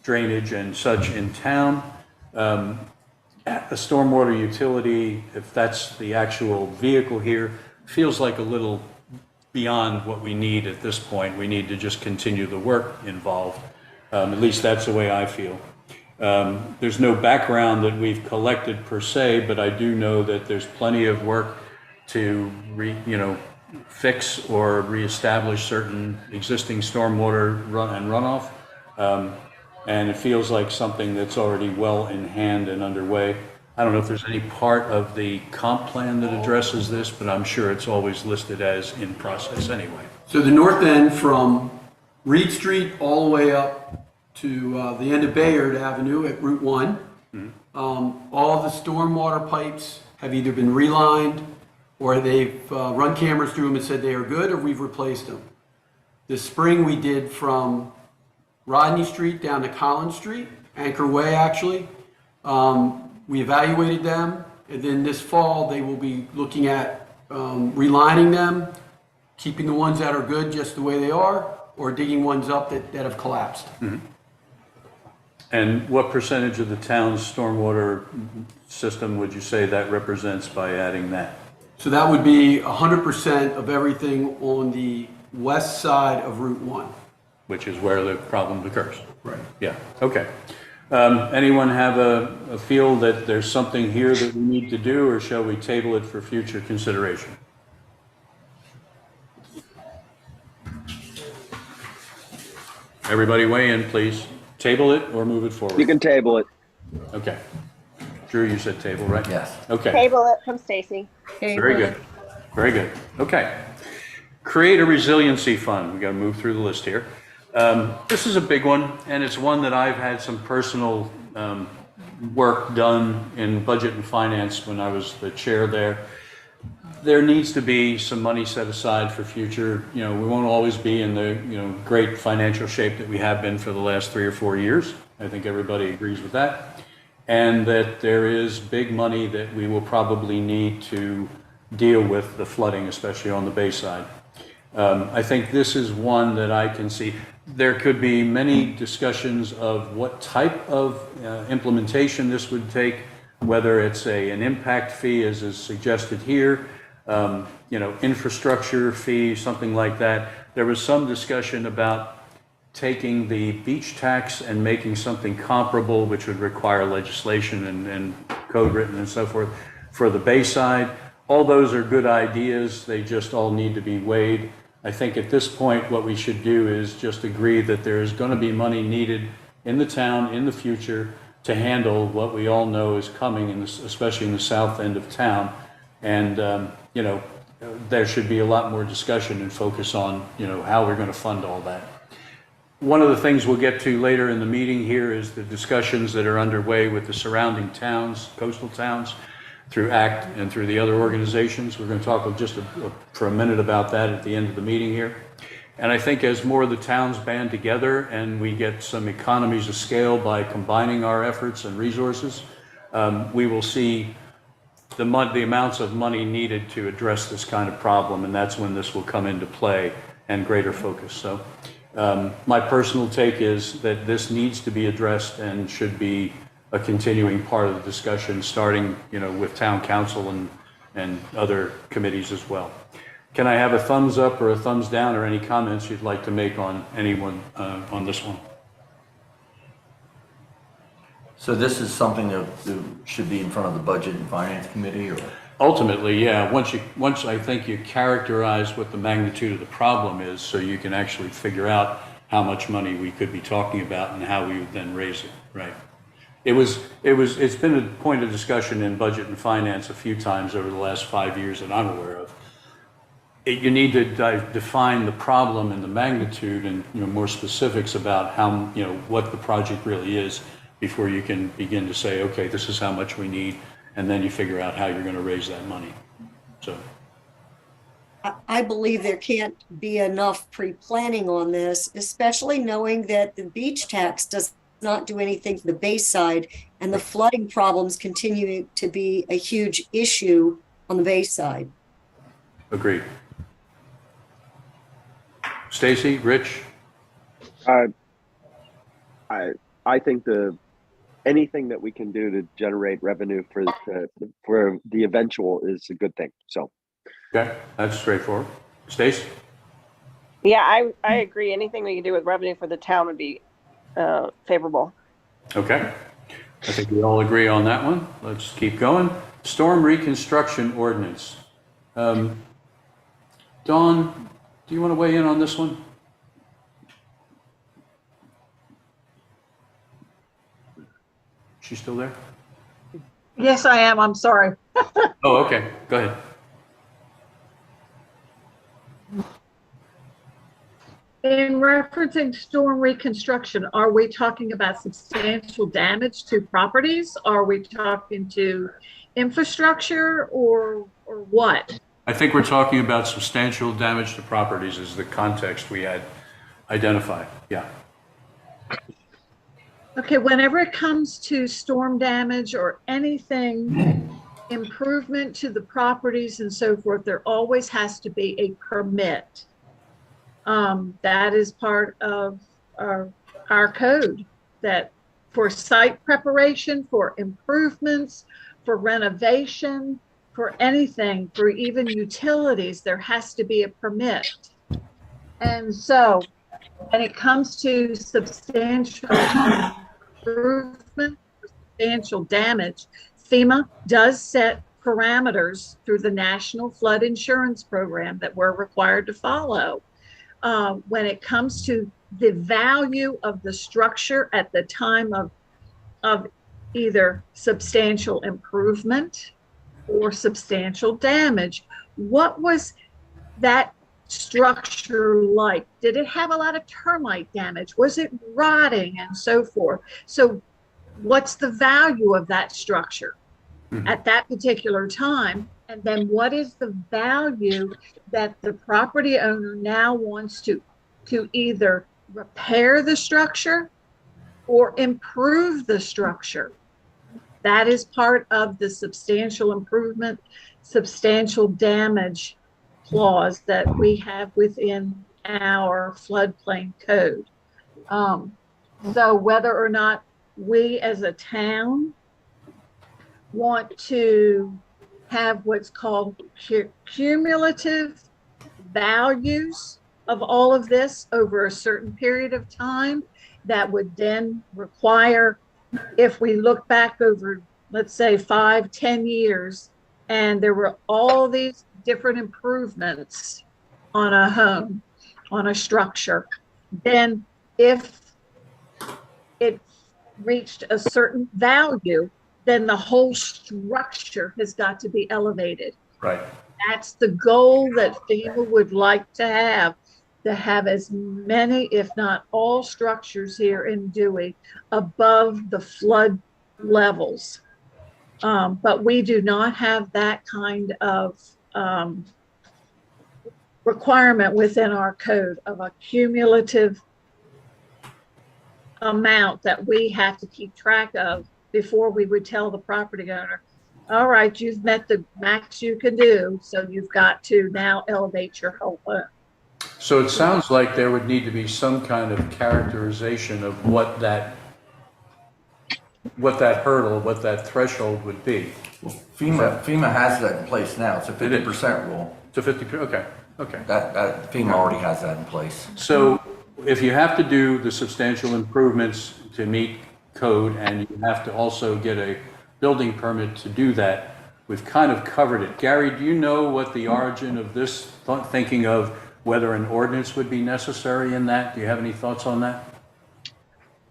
drainage and such in town. A stormwater utility, if that's the actual vehicle here, feels like a little beyond what we need at this point. We need to just continue the work involved. At least that's the way I feel. There's no background that we've collected per se, but I do know that there's plenty of work to fix or reestablish certain existing stormwater runoff. And it feels like something that's already well in hand and underway. I don't know if there's any part of the comp plan that addresses this, but I'm sure it's always listed as in process anyway. So the north end from Reed Street all the way up to the end of Bayard Avenue at Route 1, all the stormwater pipes have either been relined or they've run cameras through them and said they are good, or we've replaced them. This spring we did from Rodney Street down to Collins Street, Anchor Way actually. We evaluated them, and then this fall they will be looking at relining them keeping the ones that are good just the way they are, or digging ones up that have collapsed. And what percentage of the town's stormwater system would you say that represents by adding that? So that would be 100% of everything on the west side of Route 1. Which is where the problem occurs. Right. Yeah, okay. Anyone have a feel that there's something here that we need to do, or shall we table it for future consideration? Everybody weigh in, please. Table it or move it forward? You can table it. Okay. Drew, you said table, right? Yes. Okay. Table it from Stacy. Very good. Very good. Okay. Create a resiliency fund. We got to move through the list here. This is a big one, and it's one that I've had some personal work done in budget and finance when I was the chair there. There needs to be some money set aside for future. We won't always be in the great financial shape that we have been for the last 3 or 4 years. I think everybody agrees with that. And that there is big money that we will probably need to deal with the flooding, especially on the bay side. I think this is one that I can see. There could be many discussions of what type of implementation this would take, whether it's an impact fee, as is suggested here, infrastructure fee, something like that. There was some discussion about taking the beach tax and making something comparable, which would require legislation and code written and so forth for the Bayside. All those are good ideas. They just all need to be weighed. I think at this point, what we should do is just agree that there is going to be money needed in the town in the future to handle what we all know is coming, especially in the south end of town. And, there should be a lot more discussion and focus on, how we're going to fund all that. One of the things we'll get to later in the meeting here is the discussions that are underway with the surrounding towns, coastal towns, through ACT and through the other organizations. We're going to talk for a minute about that at the end of the meeting here. And I think as more of the towns band together and we get some economies of scale by combining our efforts and resources, we will see the amounts of money needed to address this kind of problem, and that's when this will come into play and greater focus. So my personal take is that this needs to be addressed and should be a continuing part of the discussion, starting with town council and other committees as well. Can I have a thumbs up or a thumbs down or any comments you'd like to make on anyone on this one? So this is something that should be in front of the Budget and Finance Committee, or? Ultimately, yeah. Once I think you characterize what the magnitude of the problem is, so you can actually figure out how much money we could be talking about and how we would then raise it, right? It's been a point of discussion in Budget and Finance a few times over the last 5 years that I'm aware of. You need to define the problem and the magnitude and more specifics about how what the project really is before you can begin to say, okay, this is how much we need, and then you figure out how you're going to raise that money. So I believe there can't be enough pre-planning on this, especially knowing that the beach tax does not do anything for the Bayside, and the flooding problems continue to be a huge issue on the Bayside. agreed. Stacy, Rich? I think anything that we can do to generate revenue for the eventual is a good thing. So, Okay, that's straightforward. Stace? Yeah, I agree. Anything we can do with revenue for the town would be favorable. Okay. I think we all agree on that one. Let's keep going. Storm reconstruction ordinance. Dawn, do you want to weigh in on this one? She's still there? Yes, I am. I'm sorry. Oh, okay. Go ahead. In referencing storm reconstruction, are we talking about substantial damage to properties? Are we talking to infrastructure or what? I think we're talking about substantial damage to properties is the context we had identified. Yeah. Okay, whenever it comes to storm damage or anything improvement to the properties and so forth, there always has to be a permit. That is part of our code, that for site preparation, for improvements, for renovation, for anything, for even utilities, there has to be a permit. And so when it comes to substantial improvement, substantial damage, FEMA does set parameters through the National Flood Insurance Program that we're required to follow. When it comes to the value of the structure at the time of either substantial improvement or substantial damage, what was that structure like? Did it have a lot of termite damage? Was it rotting and so forth? So what's the value of that structure at that particular time? And then what is the value that the property owner now wants to either repair the structure or improve the structure? That is part of the substantial improvement, substantial damage clause that we have within our floodplain code. So whether or not we as a town want to have what's called cumulative values of all of this over a certain period of time, that would then require, if we look back over, let's say 5-10 years, and there were all these different improvements on a home, on a structure, then if it reached a certain value, then the whole structure has got to be elevated. Right. That's the goal that FEMA would like to have as many, if not all, structures here in Dewey above the flood levels. But we do not have that kind of requirement within our code of a cumulative amount that we have to keep track of before we would tell the property owner, all right, you've met the max you can do, so you've got to now elevate your whole home. So it sounds like there would need to be some kind of characterization of what that hurdle, what that threshold would be. FEMA has that in place now. It's a 50% rule. So 50, okay. That FEMA already has that in place. So if you have to do the substantial improvements to meet code, and you have to also get a building permit to do that, we've kind of covered it. Gary, do you know what the origin of this thinking of whether an ordinance would be necessary in that? Do you have any thoughts on that?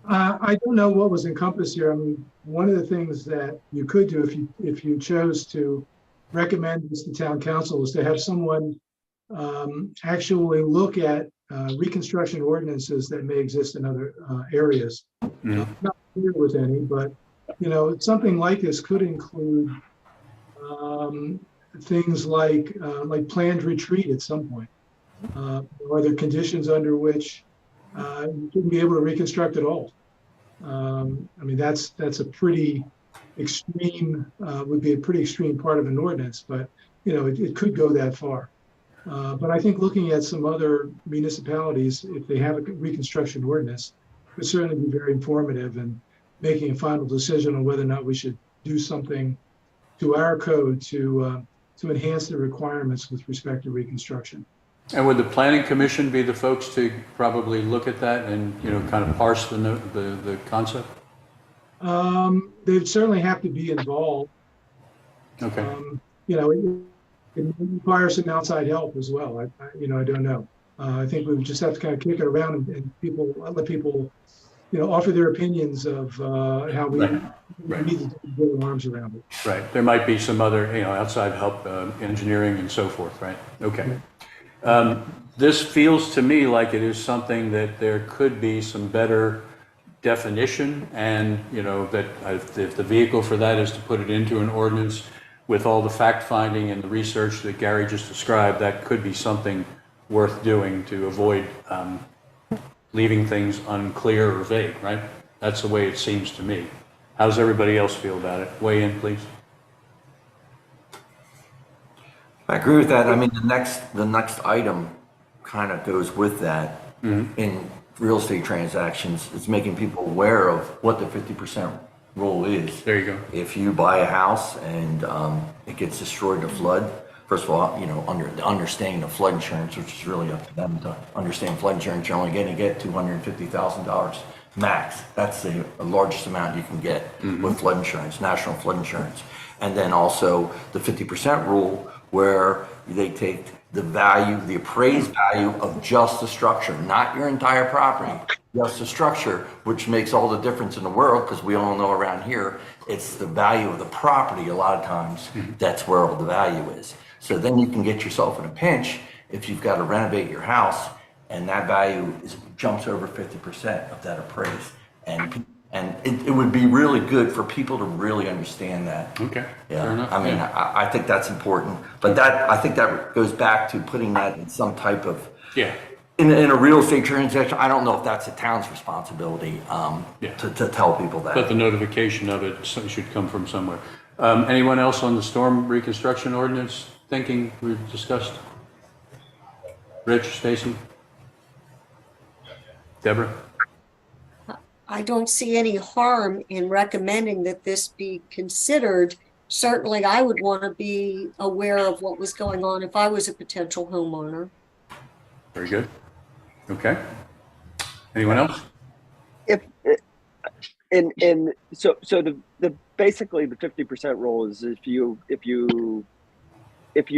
I don't know what was encompassed here. I mean, one of the things that you could do if you chose to recommend this to town council is to have someone actually look at reconstruction ordinances that may exist in other areas. Mm-hmm. Not familiar with any, but something like this could include things like planned retreat at some point. Are there conditions under which you shouldn't be able to reconstruct at all? I mean, that's a pretty extreme, would be a pretty extreme part of an ordinance, but it could go that far. But I think looking at some other municipalities, if they have a reconstruction ordinance, would certainly be very informative in making a final decision on whether or not we should do something to our code to enhance the requirements with respect to reconstruction. And would the planning commission be the folks to probably look at that and kind of parse the concept? They'd certainly have to be involved. Okay. It requires some outside help as well. I don't know. I think we would just have to kind of kick it around and let people, offer their opinions of how we need to get our arms around it. Right. There might be some other, outside help, engineering and so forth, right? Okay. This feels to me like it is something that there could be some better definition, and, that if the vehicle for that is to put it into an ordinance with all the fact finding and the research that Gary just described, that could be something worth doing to avoid leaving things unclear or vague, right? That's the way it seems to me. How does everybody else feel about it? Weigh in, please. I agree with that. I mean, the next item kind of goes with that. In real estate transactions, it's making people aware of what the 50% rule is. There you go. If you buy a house and it gets destroyed in a flood, first of all, under the understanding of flood insurance, which is really up to them to understand flood insurance, you're only going to get $250,000 max. That's the largest amount you can get with flood insurance, national flood insurance. And then also the 50% rule, where they take the value, the appraised value of just the structure, not your entire property, just the structure, which makes all the difference in the world, because we all know around here, it's the value of the property a lot of times, that's where all the value is. So then you can get yourself in a pinch if you've got to renovate your house and that value jumps over 50% of that appraised. And it would be really good for people to really understand that. Okay, Yeah, fair enough. I mean, I think that's important, but I think that goes back to putting that in some type of, Yeah, in a real estate transaction. I don't know if that's the town's responsibility Yeah. to tell people that. but the notification of it should come from somewhere. Anyone else on the storm reconstruction ordinance thinking we've discussed? Rich, Stacy? Deborah? I don't see any harm in recommending that this be considered. Certainly, I would want to be aware of what was going on if I was a potential homeowner. Very good. Okay. Anyone else? If so the basically the 50% rule is if you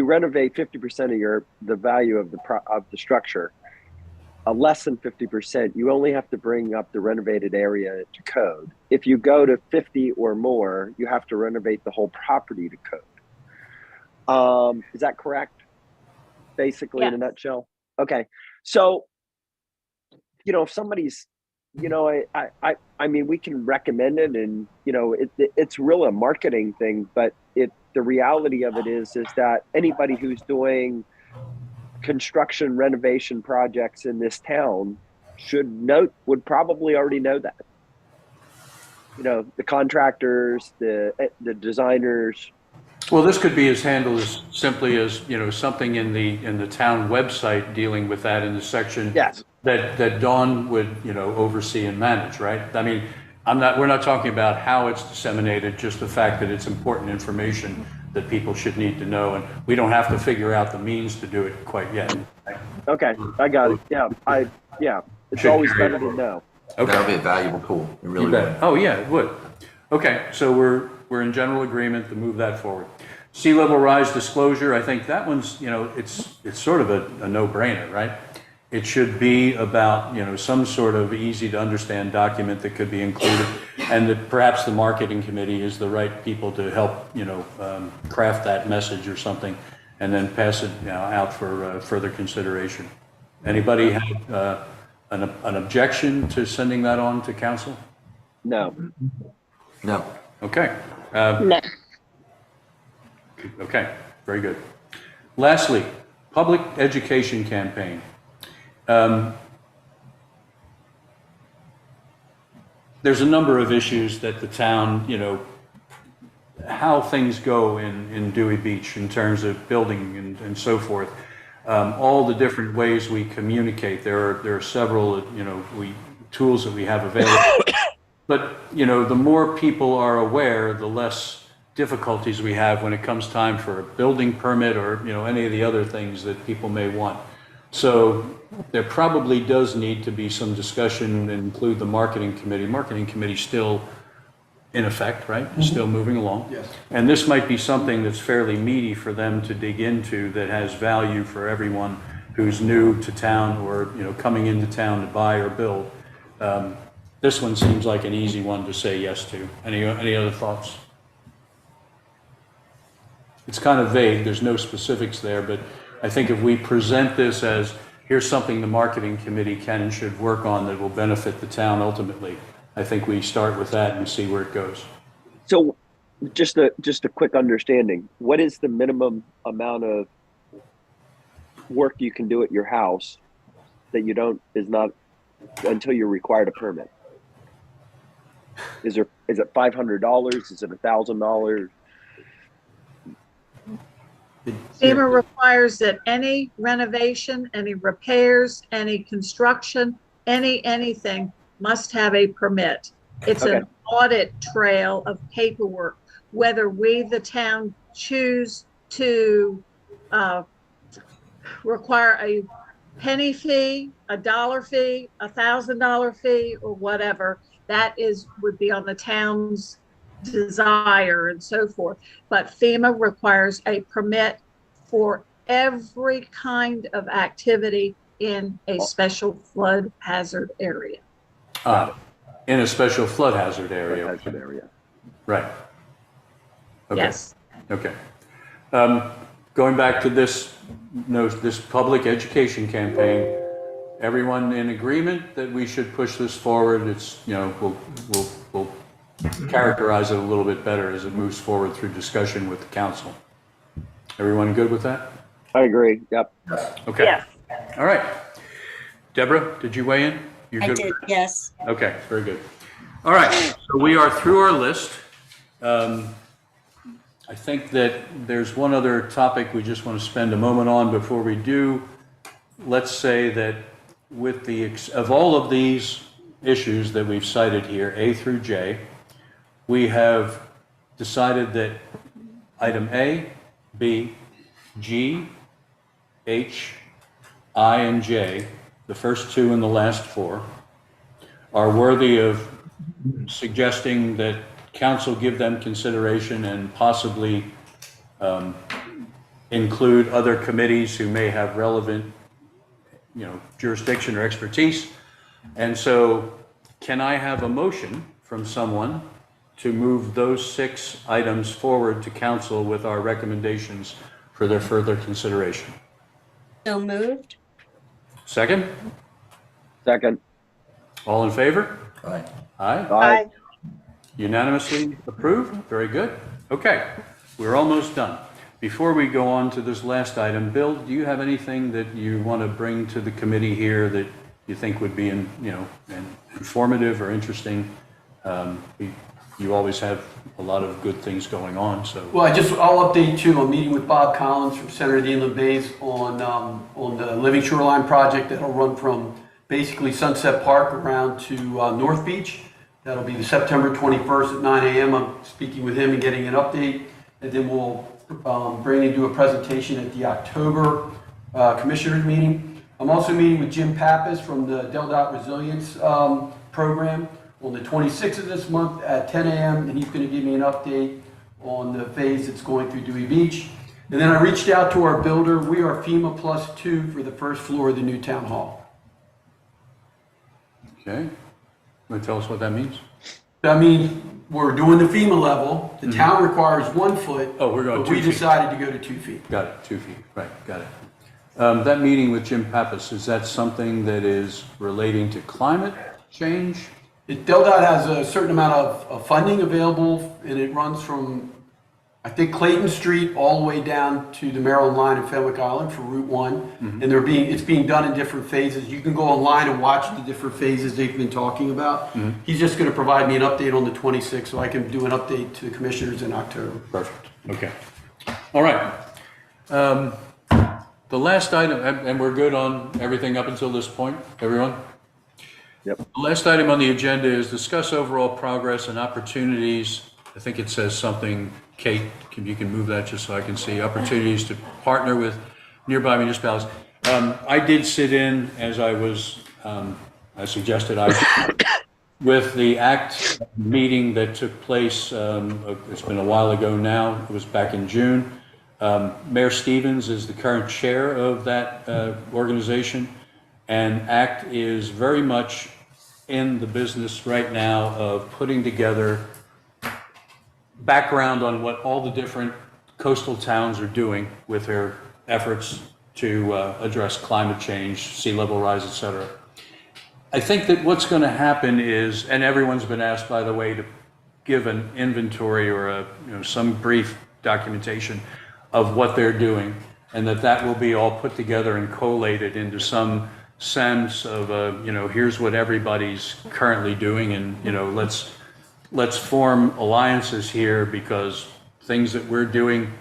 renovate 50% of the value of the structure, less than 50%, you only have to bring up the renovated area to code. If you go to 50 or more, you have to renovate the whole property to code. Is that correct? Basically, in a nutshell. Okay. So, if somebody's, I mean, we can recommend it, and it's really a marketing thing. But the reality of it is that anybody who's doing construction renovation projects in this town would probably already know that. The contractors, the designers. Well, this could be as handled as simply as, something in the town website dealing with that in the section. Yes. That Dawn would, oversee and manage, right? I mean, we're not talking about how it's disseminated, just the fact that it's important information that people should need to know, and we don't have to figure out the means to do it quite yet. Right? Okay, I got it. Yeah, it's Should always carry better it to know. Okay. That would be a valuable tool. It really You would. bet. Oh, yeah, it would. Okay, so we're in general agreement to move that forward. Sea level rise disclosure, I think that one's, it's sort of a no-brainer, right? It should be about, some sort of easy to understand document that could be included, and that perhaps the marketing committee is the right people to help, craft that message or something, and then pass it out for further consideration. Anybody have an objection to sending that on to council? No. No. Okay. No. Okay, very good. Lastly, public education campaign. There's a number of issues that the town, how things go in Dewey Beach in terms of building and so forth. All the different ways we communicate. There are several, tools that we have available. But, the more people are aware, the less difficulties we have when it comes time for a building permit or, any of the other things that people may want. So there probably does need to be some discussion and include the marketing committee. Marketing committee still in effect, right? Still moving along. Yes. And this might be something that's fairly meaty for them to dig into that has value for everyone who's new to town or, coming into town to buy or build. This one seems like an easy one to say yes to. Any other thoughts? It's kind of vague. There's no specifics there, but I think if we present this as, here's something the marketing committee can and should work on that will benefit the town ultimately, I think we start with that and see where it goes. So just a quick understanding, what is the minimum amount of work you can do at your house that is not until you're required a permit? Is it $500? Is it $1,000? FEMA requires that any renovation, any repairs, any construction, anything must have a permit. It's an audit trail of paperwork, whether we, the town, choose to require a penny fee, $1 fee, $1,000 fee, or whatever. That would be on the town's desire and so forth. But FEMA requires a permit for every kind of activity in a special flood hazard area. In a special flood hazard area. Hazard area. Right. Okay. Yes. Okay. Going back to this public education campaign, everyone in agreement that we should push this forward? It's, we'll characterize it a little bit better as it moves forward through discussion with the council. Everyone good with that? I agree. Yep. Okay. Yes. All right. Deborah, did you weigh in? You're I good? did, yes. Okay, very good. All right, so we are through our list. I think that there's one other topic we just want to spend a moment on before we do. Let's say that with of all of these issues that we've cited here, A through J, we have decided that item A, B, G, H, I, and J, the first two and the last four, are worthy of suggesting that council give them consideration and possibly include other committees who may have relevant, jurisdiction or expertise. And so can I have a motion from someone to move those 6 items forward to council with our recommendations for their further consideration? So moved. Second? Second. All in favor? Right. Aye? Aye. Unanimously approved? Very good. Okay, we're almost done. Before we go on to this last item, Bill, do you have anything that you want to bring to the committee here that you think would be, informative or interesting? You always have a lot of good things going on, so. Well, I'll update you. I'm meeting with Bob Collins from Center of the Inland Bays on the Living Shoreline project that'll run from basically Sunset Park around to North Beach. That'll be the September 21st at 9 a.m. I'm speaking with him and getting an update, and then we'll bring and do a presentation at the October commissioners meeting. I'm also meeting with Jim Pappas from the DelDOT Resilience program on the 26th of this month at 10 a.m. and he's going to give me an update on the phase that's going through Dewey Beach. And then I reached out to our builder. We are FEMA +2 for the first floor of the new town hall. Okay. Want to tell us what that means? I mean, we're doing the FEMA level. The town requires 1 foot. Oh, we're going but 2 we feet. decided to go to 2 feet. Got it, 2 feet, right, got it. That meeting with Jim Pappas, is that something that is relating to climate change? DelDOT has a certain amount of funding available, and it runs from, I think, Clayton Street all the way down to the Maryland line in Fenwick Island for Route 1. And it's being done in different phases. You can go online and watch the different phases they've been talking about. He's just going to provide me an update on the 26th so I can do an update to the commissioners in October. Perfect, okay. All right. The last item, and we're good on everything up until this point, everyone? Yep. The last item on the agenda is discuss overall progress and opportunities. I think it says something, Kate, you can move that just so I can see, opportunities to partner with nearby municipalities. I did sit in, as I was, I suggested with the ACT meeting that took place, it's been a while ago now, it was back in June. Mayor Stevens is the current chair of that organization, and ACT is very much in the business right now of putting together background on what all the different coastal towns are doing with their efforts to address climate change, sea level rise, et cetera. I think that what's going to happen is, and everyone's been asked, by the way, to give an inventory or some brief documentation of what they're doing, and that will be all put together and collated into some sense of here's what everybody's currently doing, and let's form alliances here because things that we're doing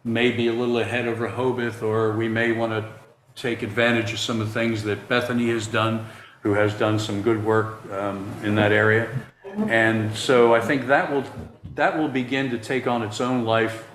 may be a little ahead of Rehoboth, or we may want to take advantage of some of the things that Bethany has done, who has done some good work in that area. And so I think that will begin to take on its own life.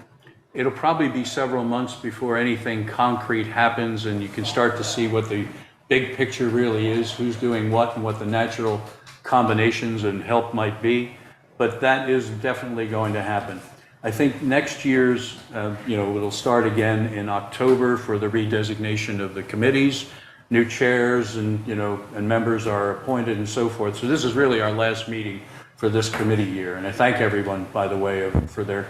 It'll probably be several months before anything concrete happens, and you can start to see what the big picture really is, who's doing what and what the natural combinations and help might be. But that is definitely going to happen. I think next year's, it'll start again in October for the redesignation of the committees. New chairs and members are appointed and so forth. So this is really our last meeting for this committee year. And I thank everyone, by the way, for their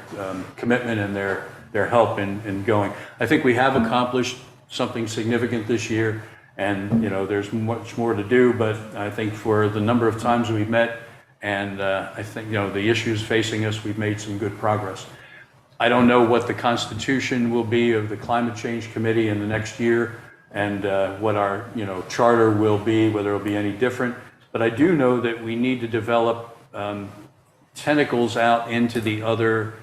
commitment and their help in going. I think we have accomplished something significant this year, and there's much more to do, but I think for the number of times we've met, and I think the issues facing us, we've made some good progress. I don't know what the constitution will be of the Climate Change Committee in the next year, and what our charter will be, whether it'll be any different. But I do know that we need to develop tentacles out into the other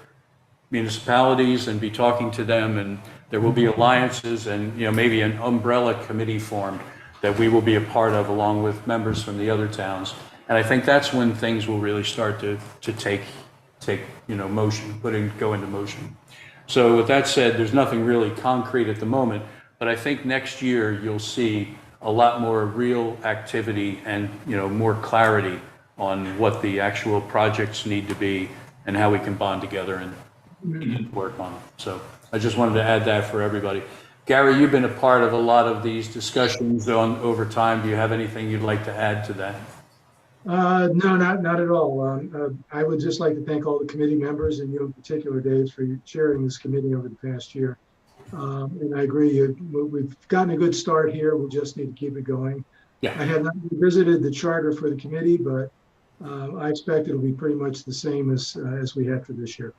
municipalities and be talking to them, and there will be alliances and maybe an umbrella committee formed that we will be a part of along with members from the other towns. And I think that's when things will really start to take motion, go into motion. So with that said, there's nothing really concrete at the moment, but I think next year you'll see a lot more real activity and more clarity on what the actual projects need to be and how we can bond together and work on it. So I just wanted to add that for everybody. Gary, you've been a part of a lot of these discussions over time. Do you have anything you'd like to add to that? No, not at all. I would just like to thank all the committee members, and you in particular, Dave, for chairing this committee over the past year. And I agree, we've gotten a good start here. We just need to keep it going. Yeah. I have not revisited the charter for the committee, but I expect it'll be pretty much the same as we had for this year.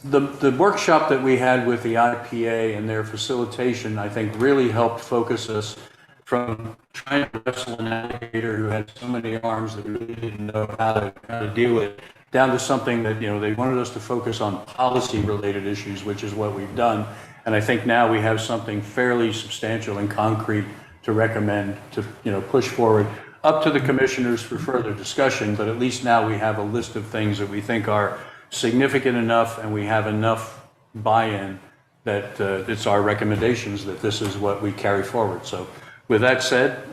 The workshop that we had with the IPA and their facilitation, I think, really helped focus us from trying to wrestle an alligator who had so many arms that we really didn't know how to deal with it, down to something that, they wanted us to focus on policy-related issues, which is what we've done. And I think now we have something fairly substantial and concrete to recommend to, push forward up to the commissioners for further discussion. But at least now we have a list of things that we think are significant enough, and we have enough buy-in that it's our recommendations that this is what we carry forward. So with that said,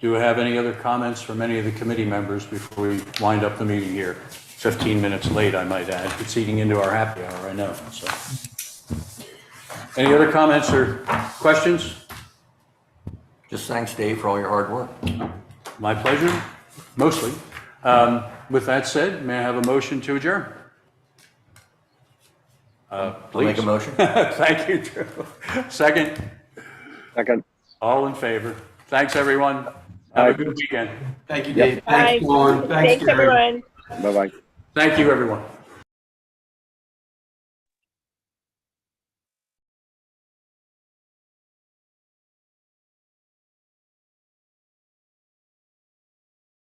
do we have any other comments from any of the committee members before we wind up the meeting here? 15 minutes late, I might add. It's eating into our happy hour, I know. So, any other comments or questions? Just thanks, Dave, for all your hard work. My pleasure, mostly. With that said, may I have a motion to adjourn? Please. Make a motion. Thank you, Drew. Second, Second. all in favor. Thanks, everyone. Have a good weekend. Thank you, Dave. Bye. Thanks, Lauren. Thanks, Gary. everyone. Bye-bye. Thank you, everyone.